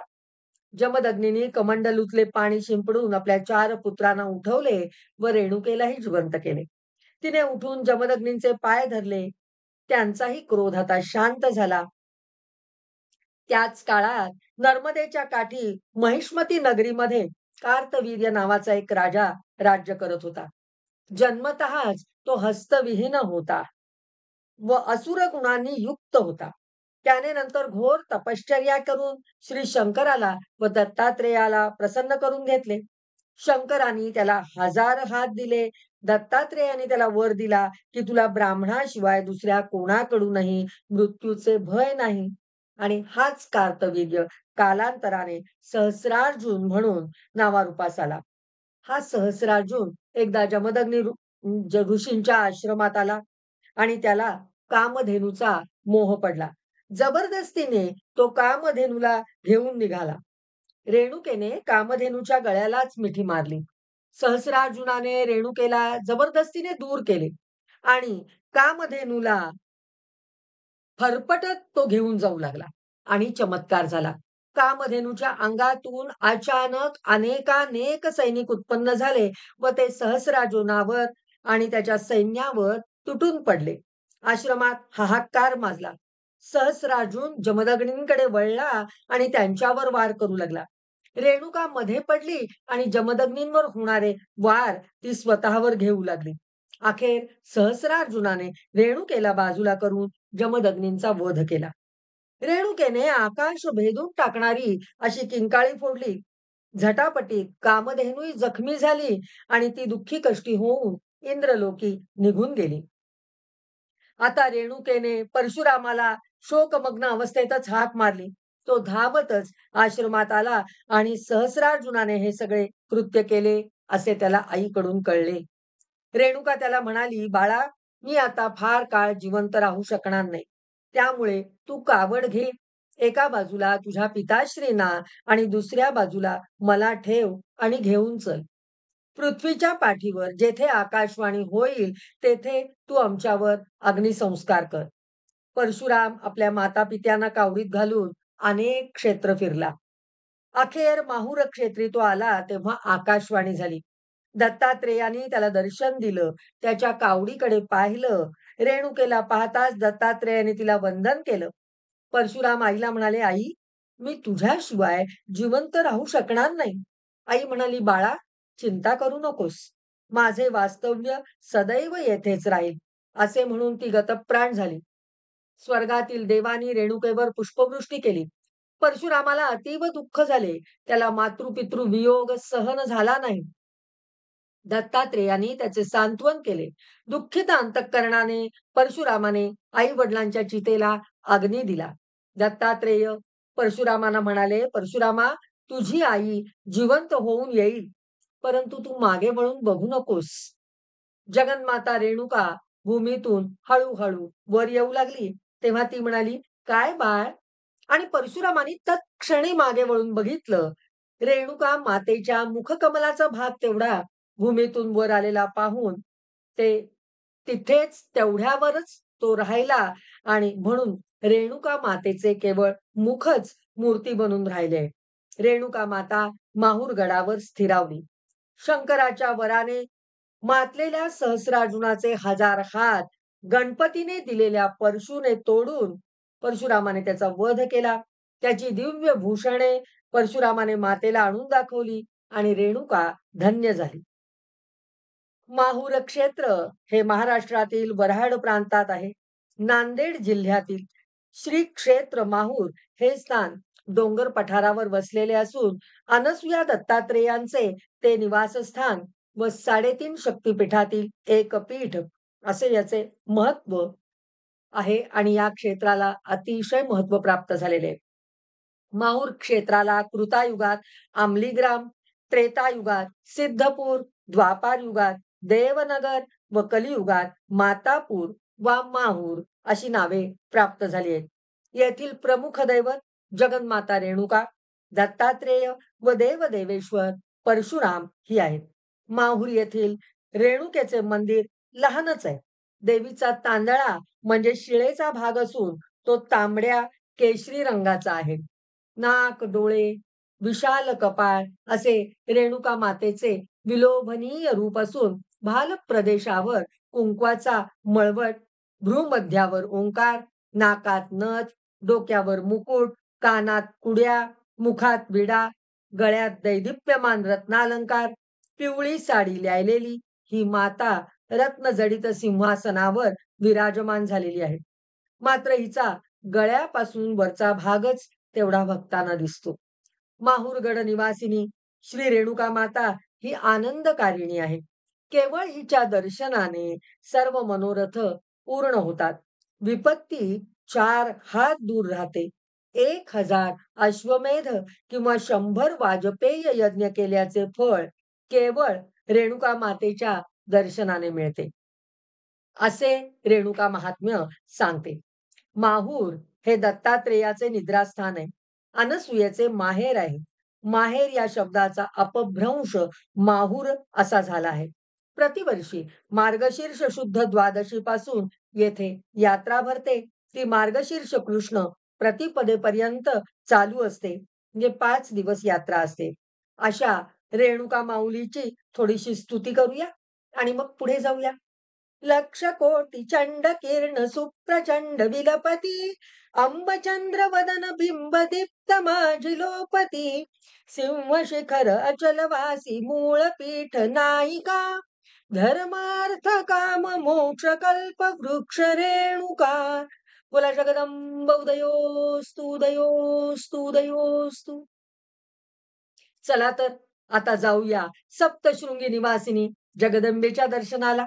जमदग्नींनी कमंडलूतले पाणी शिंपडून आपल्या 4 पुत्रांना उठवले व रेणुकेलाही जिवंत केले. तिने उठून जमदग्नींचे पाय धरले. त्यांचाही क्रोध आता शांत झाला. त्याच काळात नर्मदेच्या काठी महिष्मती नगरीमध्ये कार्तवीर्य नावाचा एक राजा राज्य करत होता. जन्मतःच तो हस्तविहीन होता. व असुर गुणांनी युक्त होता. त्याने नंतर घोर तपश्चर्या करून श्री शंकराला व दत्तात्रेयाला प्रसन्न करून घेतले. शंकरांनी त्याला 1000 हात दिले. दत्तात्रेयाने त्याला वर दिला, की तुला ब्राह्मणाशिवाय दुसऱ्या कोणाकडूनही मृत्यूचे भय नाही. आणि हाच कार्तवीर्य कालांतराने सहस्रार्जुन म्हणून नावारूपास आला. हा सहस्रार्जुन एकदा ऋषींच्या आश्रमात आला आणि त्याला कामधेनूचा मोह पडला. जबरदस्तीने तो कामधेनूला घेऊन निघाला. रेणुकेने कामधेनूच्या गळ्यालाच मिठी मारली. सहस्रार्जुनाने रेणुकेला जबरदस्तीने दूर केले आणि कामधेनूला फरफटत तो घेऊन जाऊ लागला आणि चमत्कार झाला. कामधेनूच्या अंगातून अचानक अनेकानेक सैनिक उत्पन्न झाले व ते सहस्रार्जुनावर आणि त्याच्या सैन्यावर तुटून पडले. आश्रमात हाहाकार माजला. सहस्रार्जुन जमदग्नींकडे वळला आणि त्यांच्यावर वार करू लागला. रेणुका मध्ये पडली आणि जमदग्नींवर होणारे वार ती स्वतःवर घेऊ लागली. अखेर सहस्रार्जुनाने रेणुकेला बाजूला करून जमदग्नींचा वध केला. रेणुकेने आकाश भेदून टाकणारी अशी किंकाळी फोडली. झटापटीत कामधेनूही जखमी झाली आणि ती दुःखी कष्टी होऊन इंद्रलोकी निघून गेली. आता रेणुकेने परशुरामाला शोकमग्न अवस्थेतच हाक मारली. तो धावतच आश्रमात आला आणि सहस्रार्जुनाने हे सगळे कृत्य केले असे त्याला आईकडून कळले. रेणुका त्याला म्हणाली, बाळा, मी आता फार काळ जिवंत राहू शकणार नाही. त्यामुळे तू कावड घे. एका बाजूला तुझ्या पिताश्रींना आणि दुसऱ्या बाजूला मला ठेव आणि घेऊन चल. पृथ्वीच्या पाठीवर जेथे आकाशवाणी होईल तेथे तू आमच्यावर अग्निसंस्कार कर. परशुराम आपल्या मातापित्यांना कावडीत घालून अनेक क्षेत्र फिरला. अखेर माहुर क्षेत्री तो आला तेव्हा आकाशवाणी झाली. दत्तात्रेयाने त्याला दर्शन दिलं. त्याच्या कावडीकडे पाहिलं. रेणुकेला पाहताच दत्तात्रेयाने तिला वंदन केलं. परशुराम आईला म्हणाले, आई, मी तुझ्याशिवाय जिवंत राहू शकणार नाही. आई म्हणाली, बाळा, चिंता करू नकोस. माझे वास्तव्य सदैव येथेच राहील. असे म्हणून ती गतप्राण झाली. स्वर्गातील देवानी रेणुकेवर पुष्पवृष्टी केली. परशुरामाला अतीव दुःख झाले. त्याला मातृपितृ वियोग सहन झाला नाही. दत्तात्रेयाने त्याचे सांत्वन केले. दुःखित अंतःकरणाने परशुरामाने आई वडिलांच्या चितेला अग्नी दिला. दत्तात्रेय परशुरामांना म्हणाले, परशुरामा, तुझी आई जिवंत होऊन येईल, परंतु तू मागे वळून बघू नकोस. जगन्माता रेणुका भूमीतून हळूहळू वर येऊ लागली. तेव्हा ती म्हणाली, काय बाळ? आणि परशुरामांनी तत्क्षणी मागे वळून बघितलं. रेणुका मातेच्या मुखकमलाचा भाग तेवढा भूमीतून वर आलेला पाहून ते तिथेच तेवढ्यावरच तो राहिला आणि म्हणून रेणुका मातेचे केवळ मुखच मूर्ती बनून राहिले. रेणुका माता माहूर गडावर स्थिरावली. शंकराच्या वराने मातलेल्या सहस्रार्जुनाचे 1000 हात गणपतीने दिलेल्या परशुने तोडून परशुरामाने त्याचा वध केला. त्याची दिव्य भूषणे परशुरामाने मातेला आणून दाखवली आणि रेणुका धन्य झाली. माहूर क्षेत्र हे महाराष्ट्रातील वऱ्हाड प्रांतात आहे. नांदेड जिल्ह्यातील श्री क्षेत्र माहूर हे स्थान डोंगर पठारावर वसलेले असून अनसुया दत्तात्रेयांचे ते निवासस्थान व 3.5 शक्तिपीठातील एक पीठ असे याचे महत्व आहे आणि या क्षेत्राला अतिशय महत्व प्राप्त झालेले आहे. माहूर क्षेत्राला कृतायुगात आमलीग्राम, त्रेतायुगात सिद्धपूर, द्वापार युगात देवनगर व कलियुगात मातापूर वा माहूर अशी नावे प्राप्त झाली आहेत. येथील प्रमुख दैवत जगन्माता रेणुका, दत्तात्रेय व देवदेवेश्वर परशुराम ही आहेत. माहूर येथील रेणुकेचे मंदिर लहानच आहे. देवीचा तांदळा म्हणजे शिळेचा भाग असून तो तांबड्या केशरी रंगाचा आहे. नाक, डोळे, विशाल कपाळ असे रेणुका मातेचे विलोभनीय रूप असून भाल प्रदेशावर कुंकवाचा मळवट, भ्रूमध्यावर ओंकार, नाकात नथ, डोक्यावर मुकुट, कानात कुड्या, मुखात विडा, गळ्यात दैदिप्यमान रत्नालंकार, पिवळी साडी ल्यायलेली ही माता रत्नजडित सिंहासनावर विराजमान झालेली आहे. मात्र हिचा गळ्यापासून वरचा भागच तेवढा भक्तांना दिसतो. माहूरगड निवासिनी श्री रेणुका माता ही आनंदकारिणी आहे. केवळ हिच्या दर्शनाने सर्व मनोरथ पूर्ण होतात. विपत्ती 4 हात दूर राहते. 1000 अश्वमेध किंवा 100 वाजपेय यज्ञ केल्याचे फळ केवळ रेणुका मातेच्या दर्शनाने मिळते. असे रेणुका महात्म्य सांगते. माहूर हे दत्तात्रेयाचे निद्रास्थान आहे. अनसुयेचे माहेर आहे. माहेर या शब्दाचा अपभ्रंश माहूर असा झाला आहे. प्रतिवर्षी मार्गशीर्ष शुद्ध द्वादशी पासून येथे यात्रा भरते. ती मार्गशीर्ष कृष्ण प्रतिपदेपर्यंत चालू असते. म्हणजे 5 दिवस यात्रा असते. अशा रेणुका माऊलीची थोडीशी स्तुती करूया आणि मग पुढे जाऊया. लक्ष कोटी चंड किरण सुप्रचंड विलपती अंबचंद्र वदन बिंब दीप्त माझिलोपती सिंह शिखर अचल वासी मूळ पीठ नायिका धर्मार्थ काम मोक्ष कल्प वृक्ष रेणुका. बोला जगदंब उदयोस्तु उदयोस्तु उदयोस्तु. चला तर आता जाऊया सप्तशृंगी निवासिनी जगदंबेच्या दर्शनाला.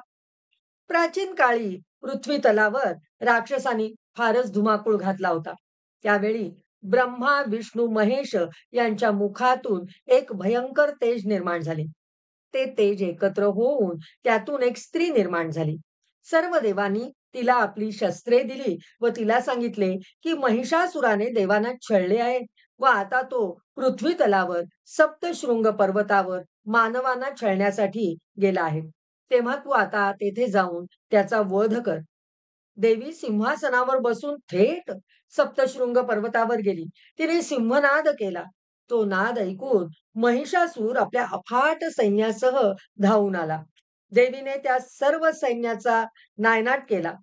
प्राचीन काळी पृथ्वी तलावर राक्षसांनी फारच धुमाकूळ घातला होता. त्यावेळी ब्रह्मा विष्णू महेश यांच्या मुखातून एक भयंकर तेज निर्माण झाले. ते तेज एकत्र होऊन त्यातून एक स्त्री निर्माण झाली. सर्व देवांनी तिला आपली शस्त्रे दिली व तिला सांगितले की महिषासुराने देवांना छळले आहे व आता तो पृथ्वी तलावर सप्तशृंग पर्वतावर मानवांना छळण्यासाठी गेला आहे. तेव्हा तू आता तेथे जाऊन त्याचा वध कर. देवी सिंहासनावर बसून थेट सप्तशृंग पर्वतावर गेली. तिने सिंहनाद केला. तो नाद ऐकून महिषासूर आपल्या अफाट सैन्यासह धावून आला. देवीने त्या सर्व सैन्याचा नायनाट केला.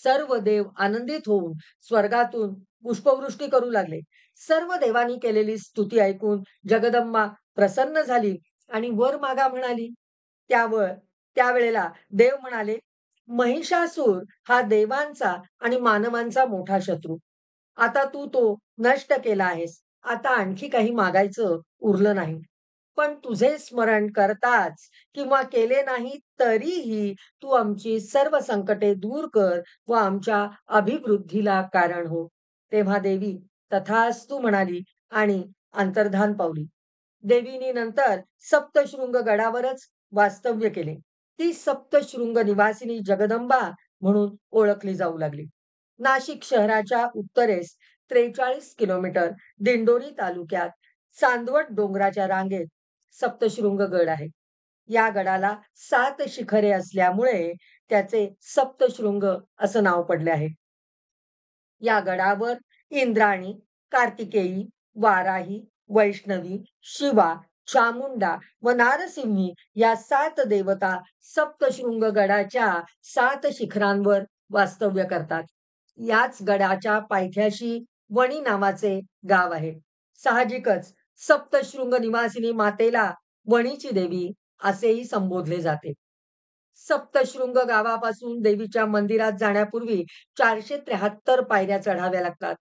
सर्व देव आनंदित होऊन स्वर्गातून पुष्पवृष्टी करू लागले. सर्व देवांनी केलेली स्तुती ऐकून जगदंबा प्रसन्न झाली आणि वर मागा म्हणाली. त्यावेळेला देव म्हणाले, महिषासूर हा देवांचा आणि मानवांचा मोठा शत्रू. आता तू तो नष्ट केला आहेस. आता आणखी काही मागायचं उरलं नाही. पण तुझे स्मरण करताच किंवा केले नाही तरीही तू आमची सर्व संकटे दूर कर व आमच्या अभिवृद्धीला कारण हो. तेव्हा देवी तथास्तु म्हणाली आणि अंतर्धान पावली. देवीने नंतर सप्तशृंग गडावरच वास्तव्य केले. ती सप्तशृंग निवासिनी जगदंबा म्हणून ओळखली जाऊ लागली. नाशिक शहराच्या उत्तरेस 43 किलोमीटर दिंडोरी तालुक्यात चांदवड डोंगराच्या रांगेत सप्तशृंग गड आहे. या गडाला 7 शिखरे असल्यामुळे त्याचे सप्तशृंग असं नाव पडले आहे. या गडावर इंद्राणी, कार्तिकेयी, वाराही, वैष्णवी, शिवा, चामुंडा व नारसिंही या 7 देवता सप्तशृंग गडाच्या 7 शिखरांवर वास्तव्य करतात. याच गडाच्या पायथ्याशी वणी नावाचे गाव आहे. साहजिकच सप्तशृंग निवासिनी मातेला वणीची देवी असेही संबोधले जाते. सप्तशृंग गावापासून देवीच्या मंदिरात जाण्यापूर्वी 473 पायऱ्या चढाव्या लागतात.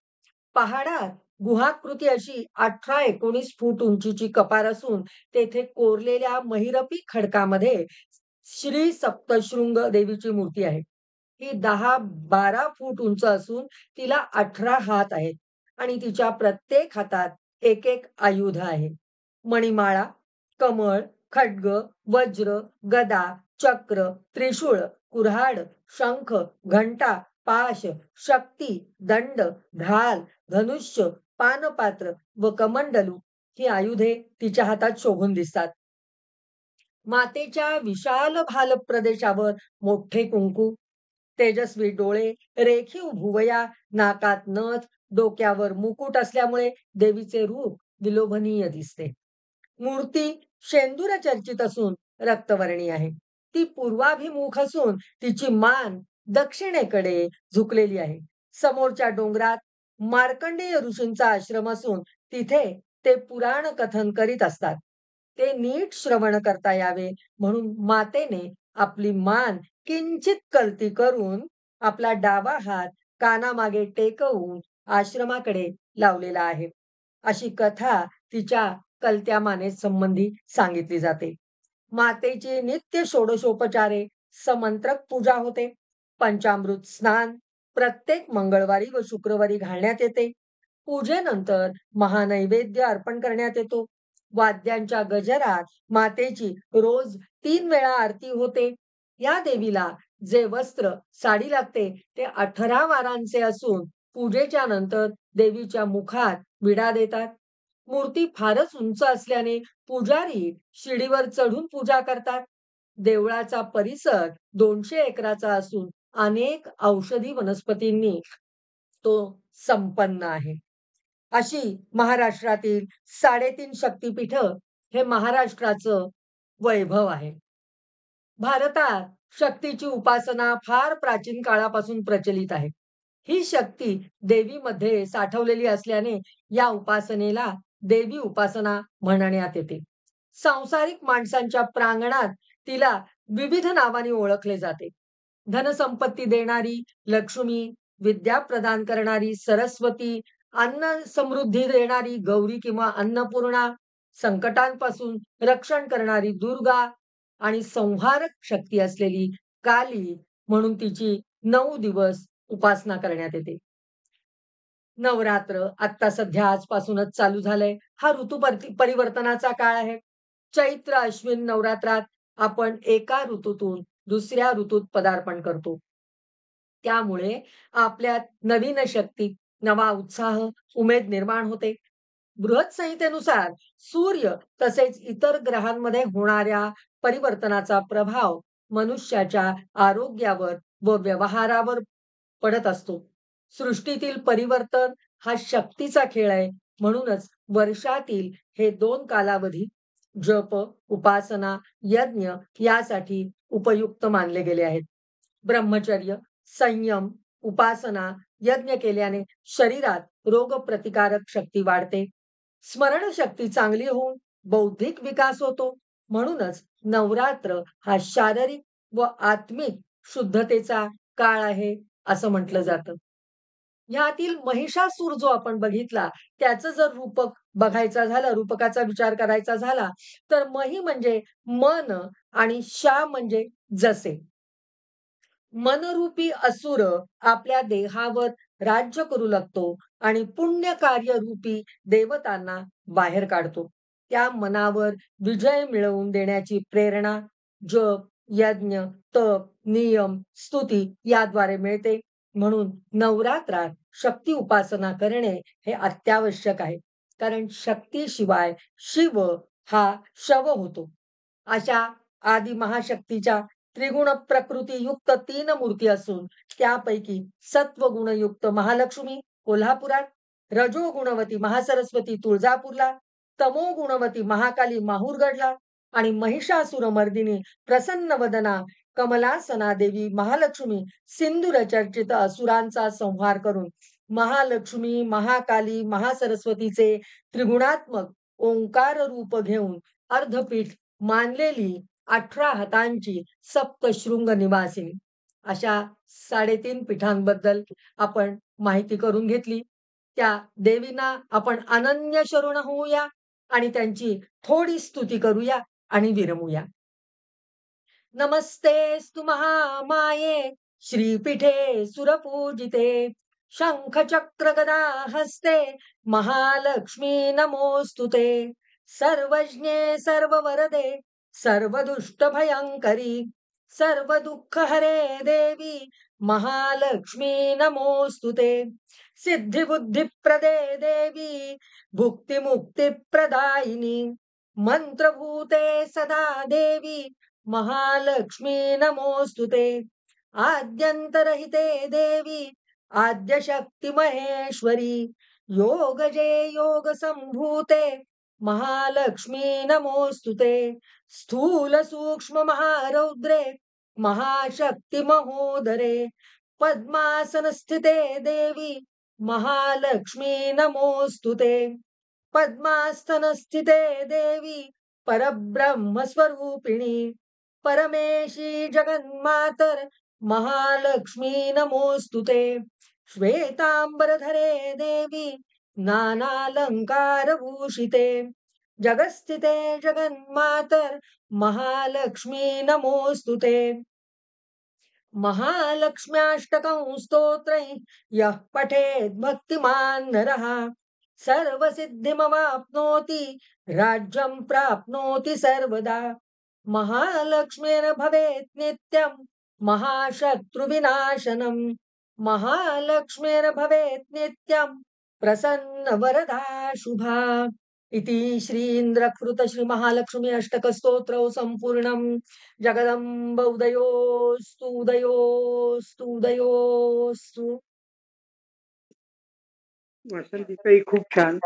पहाडात गुहाकृती अशी 18-19 फूट उंचीची कपार असून तेथे कोरलेल्या महिरपी खडकामध्ये श्री सप्तशृंग देवीची मूर्ती आहे. ही 10-12 फूट उंच असून तिला 18 हात आहेत आणि तिच्या प्रत्येक हातात एक एक आयुध आहे. मणिमाळा, कमळ, खड्ग, वज्र, गदा, चक्र, त्रिशूळ, कुऱ्हाड, शंख, घंटा, पाश, शक्ती, दंड, ढाल, धनुष्य, पानपात्र व कमंडलू ही आयुधे तिच्या हातात शोभून दिसतात. मातेच्या विशाल भाल प्रदेशावर मोठे कुंकू, तेजस्वी डोळे, रेखीव भुवया, नाकात नथ, डोक्यावर मुकुट असल्यामुळे देवीचे रूप विलोभनीय दिसते. मूर्ती शेंदूर चर्चित असून रक्तवर्णी आहे. ती पूर्वाभिमुख असून तिची मान दक्षिणेकडे झुकलेली आहे. समोरच्या डोंगरात मार्कंडेय ऋषींचा आश्रम असून तिथे ते पुराण कथन करीत असतात. ते नीट श्रवण करता यावे म्हणून मातेने आपली मान किंचित कलती करून आपला डावा हात कानामागे टेकवून आश्रमाकडे लावलेला आहे. अशी कथा तिच्या कलत्या मानेसंबंधी सांगितली जाते. मातेची नित्य षोडशोपचारे समंत्रक पूजा होते. पंचामृत स्नान प्रत्येक मंगळवारी व शुक्रवारी घालण्यात येते. पूजेनंतर महानैवेद्य अर्पण करण्यात येतो. वाद्यांच्या गजरात मातेची रोज 3 वेळा आरती होते. या देवीला जे वस्त्र, साडी लागते ते 18 वारांचे असून पूजेच्या नंतर देवीच्या मुखात विडा देतात. मूर्ती फारच उंच असल्याने पुजारी शिडीवर चढून पूजा करतात. देवळाचा परिसर 200 एकराचा असून अनेक औषधी वनस्पतींनी तो संपन्न आहे. अशी महाराष्ट्रातील 3.5 शक्तिपीठ हे महाराष्ट्राचं वैभव आहे. भारतात शक्तीची उपासना फार प्राचीन काळापासून प्रचलित आहे. ही शक्ती देवीमध्ये साठवलेली असल्याने या उपासनेला देवी उपासना म्हणण्यात येते. सांसारिक माणसांच्या प्रांगणात तिला विविध नावांनी ओळखले जाते. धनसंपत्ती देणारी लक्ष्मी, विद्या प्रदान करणारी सरस्वती, अन्न समृद्धी देणारी गौरी किंवा अन्नपूर्णा, संकटांपासून रक्षण करणारी दुर्गा आणि संहारक शक्ती असलेली काली म्हणून तिची 9 दिवस उपासना करण्यात येते. नवरात्र आता सध्या आजपासूनच चालू झालंय. हा परिवर्तनाचा काळ आहे. चैत्र अश्विन नवरात्रात आपण एका ऋतूतून दुसऱ्या ऋतूत पदार्पण करतो. त्यामुळे आपल्यात नवीन शक्ती, नवा उत्साह, उमेद निर्माण होते. बृहत्संहितेनुसार सूर्य तसेच इतर ग्रहांमध्ये होणाऱ्या परिवर्तनाचा प्रभाव मनुष्याच्या आरोग्यावर व व्यवहारावर पडत असतो. सृष्टीतील परिवर्तन हा शक्तीचा खेळ आहे. म्हणूनच वर्षातील हे 2 कालावधी जप, उपासना, यज्ञ यासाठी उपयुक्त मानले गेले आहेत. ब्रह्मचर्य, संयम, उपासना, यज्ञ केल्याने शरीरात रोगप्रतिकारक शक्ती वाढते. स्मरणशक्ती चांगली होऊन बौद्धिक विकास होतो. म्हणूनच नवरात्र हा शारीरिक व आत्मिक शुद्धतेचा काळ आहे असं म्हटलं जातं. ह्यातील महिषासूर जो आपण बघितला, त्याचं जर रूपक बघायचा झाला, रूपकाचा विचार करायचा झाला, तर मही म्हणजे मन आणि शा म्हणजे जसे. मनरूपी असुर आपल्या देहावर राज्य करू लागतो आणि पुण्य कार्य रूपी देवतांना बाहेर काढतो. त्या मनावर विजय मिळवून देण्याची प्रेरणा जप, यज्ञ, तप, नियम, स्तुती याद्वारे मिळते. म्हणून नवरात्रात शक्ती उपासना करणे हे अत्यावश्यक आहे. कारण शक्तीशिवाय शिव हा शव होतो. अशा आदि महाशक्तीच्या त्रिगुण प्रकृतीयुक्त 3 मूर्ती असून त्यापैकी सत्वगुणयुक्त महालक्ष्मी कोल्हापुरात, रजोगुणवती महासरस्वती तुळजापूरला, तमोगुणवती महाकाली माहूरगडला आणि महिषासुरमर्दिनी प्रसन्नवदना कमलासना देवी महालक्ष्मी सिंधूर चर्चित असुरांचा संहार करून महालक्ष्मी, महाकाली, महासरस्वतीचे त्रिगुणात्मक ओंकार रूप घेऊन अर्धपीठ मानलेली 18 हातांची सप्तशृंग निवासिनी अशा 3.5 पीठांबद्दल आपण माहिती करून घेतली. त्या देवींना आपण अनन्य शरण होऊया आणि त्यांची थोडी स्तुती करूया आणि विरमूया. नमस्तेस्तु महामाये श्रीपीठे सुरपूजिते शंख चक्र गदा हस्ते महालक्ष्मी नमोस्तुते सर्वज्ञे सर्ववरदे सर्वदुष्ट भयंकरी सर्व दुःख हरे देवी महालक्ष्मी नमोस्तुते सिद्धी बुद्धी प्रदे देवी भुक्ती मुक्ती प्रदायिनी मंत्रभूते सदा देवी महालक्ष्मी नमोस्तुते आद्यंतरहिते देवी आद्य शक्ती महेश्वरी योगजे योग संभूते महालक्ष्मी नमोस्तुते स्थूल सूक्ष्म महारौद्रे महाशक्ती महोदरे पद्मासन स्थिते देवी महालक्ष्मी नमोस्तुते पद्मास्थन स्थिते देवी परब्रह्म स्वरूपिणी परमेशी जगन्मातर महालक्ष्मी नमोस्तुते. श्वेतांबरधरे देवी नानालंकार भूषिते. जगस्थिते जगन्मातर महालक्ष्मी नमोस्तुते. महालक्ष्म्याष्टकं स्तोत्रैः यः पठेत् भक्तिमान् नरः सर्वसिद्धिमवाप्नोति राज्यं प्राप्नोति सर्वदा. महालक्ष्मीर्भवेत् नित्यं महाशत्रुविनाशनं. महालक्ष्मीर्भवेत् नित्यं प्रसन्नवरदा शुभा. इति श्रीन्द्रकृत श्री महालक्ष्मी अष्टकस्तोत्रौ संपूर्णं. जगदंब उदयोस्तु उदयोस्तु उदयोस्तु. वसंतीताई खूप छान.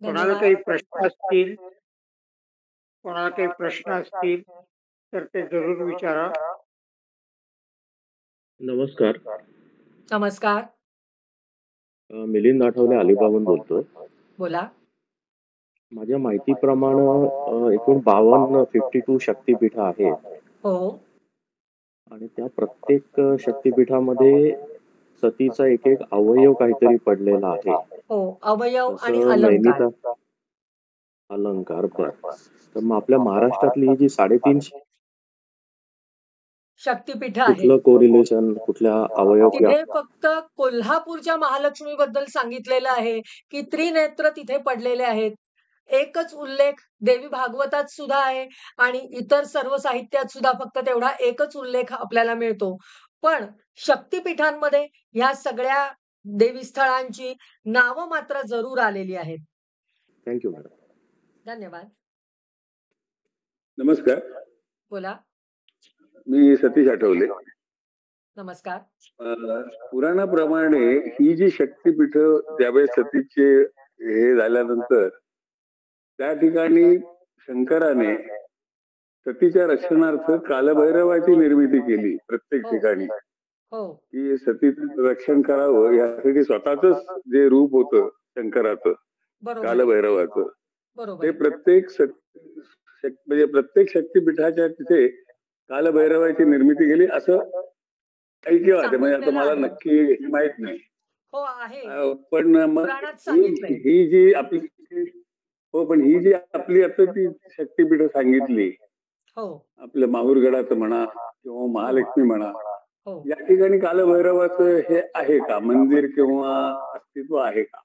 कोणाला काही प्रश्न असतील तर ते जरूर विचारा. नमस्कार. नमस्कार. मिलिंद आठवले अलिबागहून बोलतोय. बोला. माझ्या माहितीप्रमाणे एकूण 52 शक्तिपीठ आहेत. हो. आणि त्या प्रत्येक शक्तिपीठामध्ये सतीचा एक एक अवयव काहीतरी पडलेला आहे. हो, अवयव आणि जसं अलंकार. नैनिता अलंकार. बर. तर मग आपल्या महाराष्ट्रातली ही जी 3.5 शक्तिपीठ आहेत, कुठलं कोरिलेशन, कुठल्या अवयव तिथे फक्त कोल्हापूरच्या महालक्ष्मी बद्दल सांगितलेलं आहे की त्रिनेत्र तिथे पडलेले आहेत. एकच उल्लेख देवी भागवतात सुद्धा आहे आणि इतर सर्व साहित्यात सुद्धा फक्त तेवढा एकच उल्लेख आपल्याला मिळतो. पण शक्तिपीठांमध्ये ह्या सगळ्या देवी स्थळांची नावं मात्र जरूर आलेली आहेत. Thank you madam. धन्यवाद. नमस्कार. बोला. मी सतीश आठवले. नमस्कार. पुराणाप्रमाणे ही जी शक्तिपीठ ज्यावेळेस सतीचे हे झाल्यानंतर त्या ठिकाणी शंकराने सतीच्या रक्षणार्थ कालभैरवाची निर्मिती केली प्रत्येक हो. ठिकाणी, हो. की सतीचं रक्षण करावं यासाठी स्वतःच जे रूप होतं शंकराचं, बरोबर. कालभैरवाचं, बरोबर. ते प्रत्येक म्हणजे प्रत्येक शक्तिपीठाच्या तिथे कालभैरवाची निर्मिती केली असं ऐकिवात आहे. म्हणजे आता मला नक्की माहित नाही. हो आहे. पण मग पुराणात सांगितलंय. ही जी आपली पण ही जी आपली आता ती शक्तिपीठ सांगितली, हो. आपल्या माहूरगडाचं म्हणा किंवा महालक्ष्मी म्हणा, हो. या ठिकाणी कालभैरवाचं हे आहे का मंदिर किंवा अस्तित्व आहे का?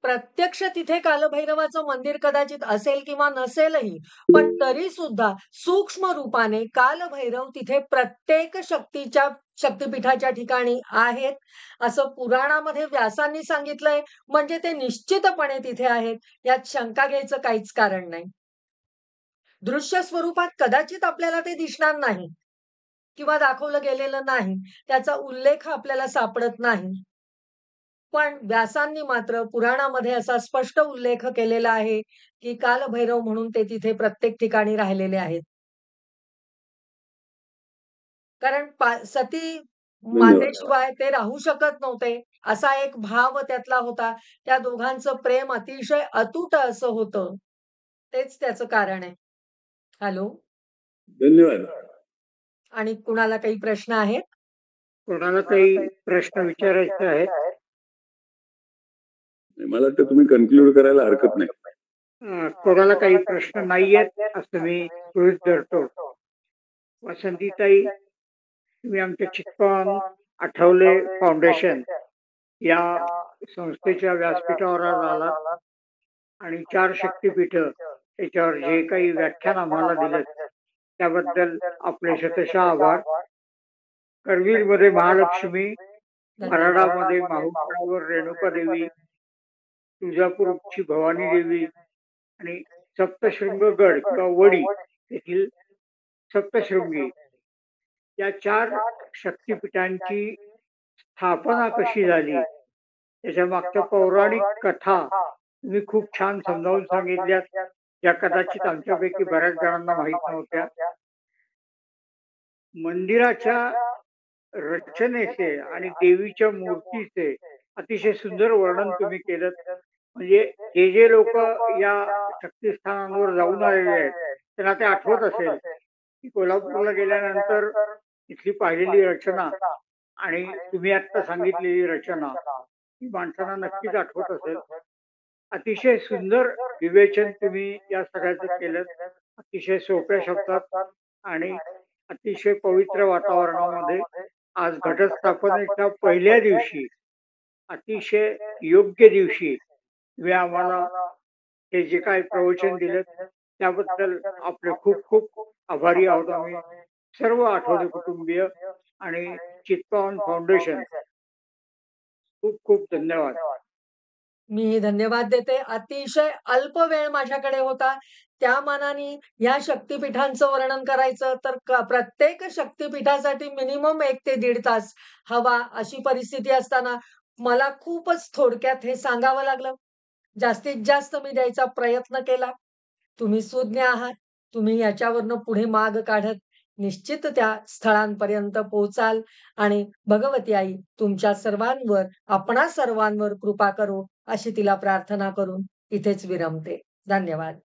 प्रत्यक्ष तिथे कालभैरवाचं मंदिर कदाचित असेल किंवा नसेलही, पण तरी सुद्धा सूक्ष्म रूपाने कालभैरव तिथे प्रत्येक शक्तिपीठाच्या ठिकाणी आहेत असं पुराणामध्ये व्यासांनी सांगितलंय. म्हणजे ते निश्चितपणे तिथे आहेत, यात शंका घ्यायचं काहीच कारण नाही. दृश्य स्वरूपात कदाचित आपल्याला ते दिसणार नाही किंवा दाखवलं गेलेलं नाही, त्याचा उल्लेख आपल्याला सापडत नाही. पण व्यासांनी मात्र पुराणामध्ये असा स्पष्ट उल्लेख केलेला आहे की कालभैरव म्हणून ते तिथे प्रत्येक ठिकाणी राहिलेले आहेत. कारण सती मातेशिवाय ते राहू शकत नव्हते, असा एक भाव त्यातला होता. त्या दोघांचं प्रेम अतिशय अतूट असं होतं. तेच त्याचं कारण आहे. हॅलो. धन्यवाद. आणि कुणाला काही प्रश्न आहेत? कोणाला काही प्रश्न विचारायचे आहेत? मला वाटतं तुम्ही कन्क्लूड करायला हरकत नाही. कोणाला काही प्रश्न नाहीयेत असं मी गृहीत धरतो. वसंतीताई, तुम्ही आमच्या चित्पावन आठवले फाउंडेशन या संस्थेच्या व्यासपीठावर आलात आणि 4 शक्तिपीठ त्याच्यावर जे काही व्याख्यान आम्हाला दिलं त्याबद्दल आपले शतशः आभार. करवीरमध्ये महालक्ष्मी, मराडामध्ये माहुरगडावर रेणुका देवी, तुळजापूरची भवानी देवी आणि सप्तशृंगगड किंवा वडी येथील सप्तशृंगी या 4 शक्तिपीठांची स्थापना कशी झाली त्याच्या मागच्या पौराणिक कथा तुम्ही खूप छान समजावून सांगितल्यात, ज्या कदाचित आमच्यापैकी बऱ्याच जणांना माहित नव्हत्या. मंदिराच्या रचनेचे आणि देवीच्या मूर्तीचे अतिशय सुंदर वर्णन तुम्ही केलं. म्हणजे जे लोक या शक्तिस्थानांवर जाऊन आलेले आहेत त्यांना ते आठवत असेल की कोल्हापूरला गेल्यानंतर इथली पाहिलेली रचना आणि तुम्ही आता सांगितलेली रचना ही माणसांना नक्कीच आठवत असेल. अतिशय सुंदर विवेचन तुम्ही या सगळ्याचं केलं. अतिशय सोप्या शब्दात आणि अतिशय पवित्र वातावरणामध्ये आज घटस्थापनेच्या पहिल्या दिवशी अतिशय योग्य दिवशी तुम्ही आम्हाला हे जे काही प्रवचन दिलं त्याबद्दल आपले खूप खूप आभारी आहोत आम्ही सर्व आठवले कुटुंबीय आणि चित्पावन फाउंडेशन. खूप खूप धन्यवाद. मी धन्यवाद देते. अतिशय अल्प वेळ माझ्याकडे होता. त्या मानाने या शक्तिपीठांचं वर्णन करायचं तर प्रत्येक शक्तिपीठासाठी मिनिमम 1 ते 1.5 तास हवा, अशी परिस्थिती असताना मला खूपच थोडक्यात हे सांगावं लागलं. जास्तीत जास्त मी द्यायचा प्रयत्न केला. तुम्ही सुज्ञ आहात. तुम्ही याच्यावरनं पुढे मार्ग काढत निश्चित त्या स्थळांपर्यंत पोहोचाल आणि भगवती आई तुमच्या सर्वांवर, आपणा सर्वांवर कृपा करो, अशी तिला प्रार्थना करून इथेच विरमते. धन्यवाद.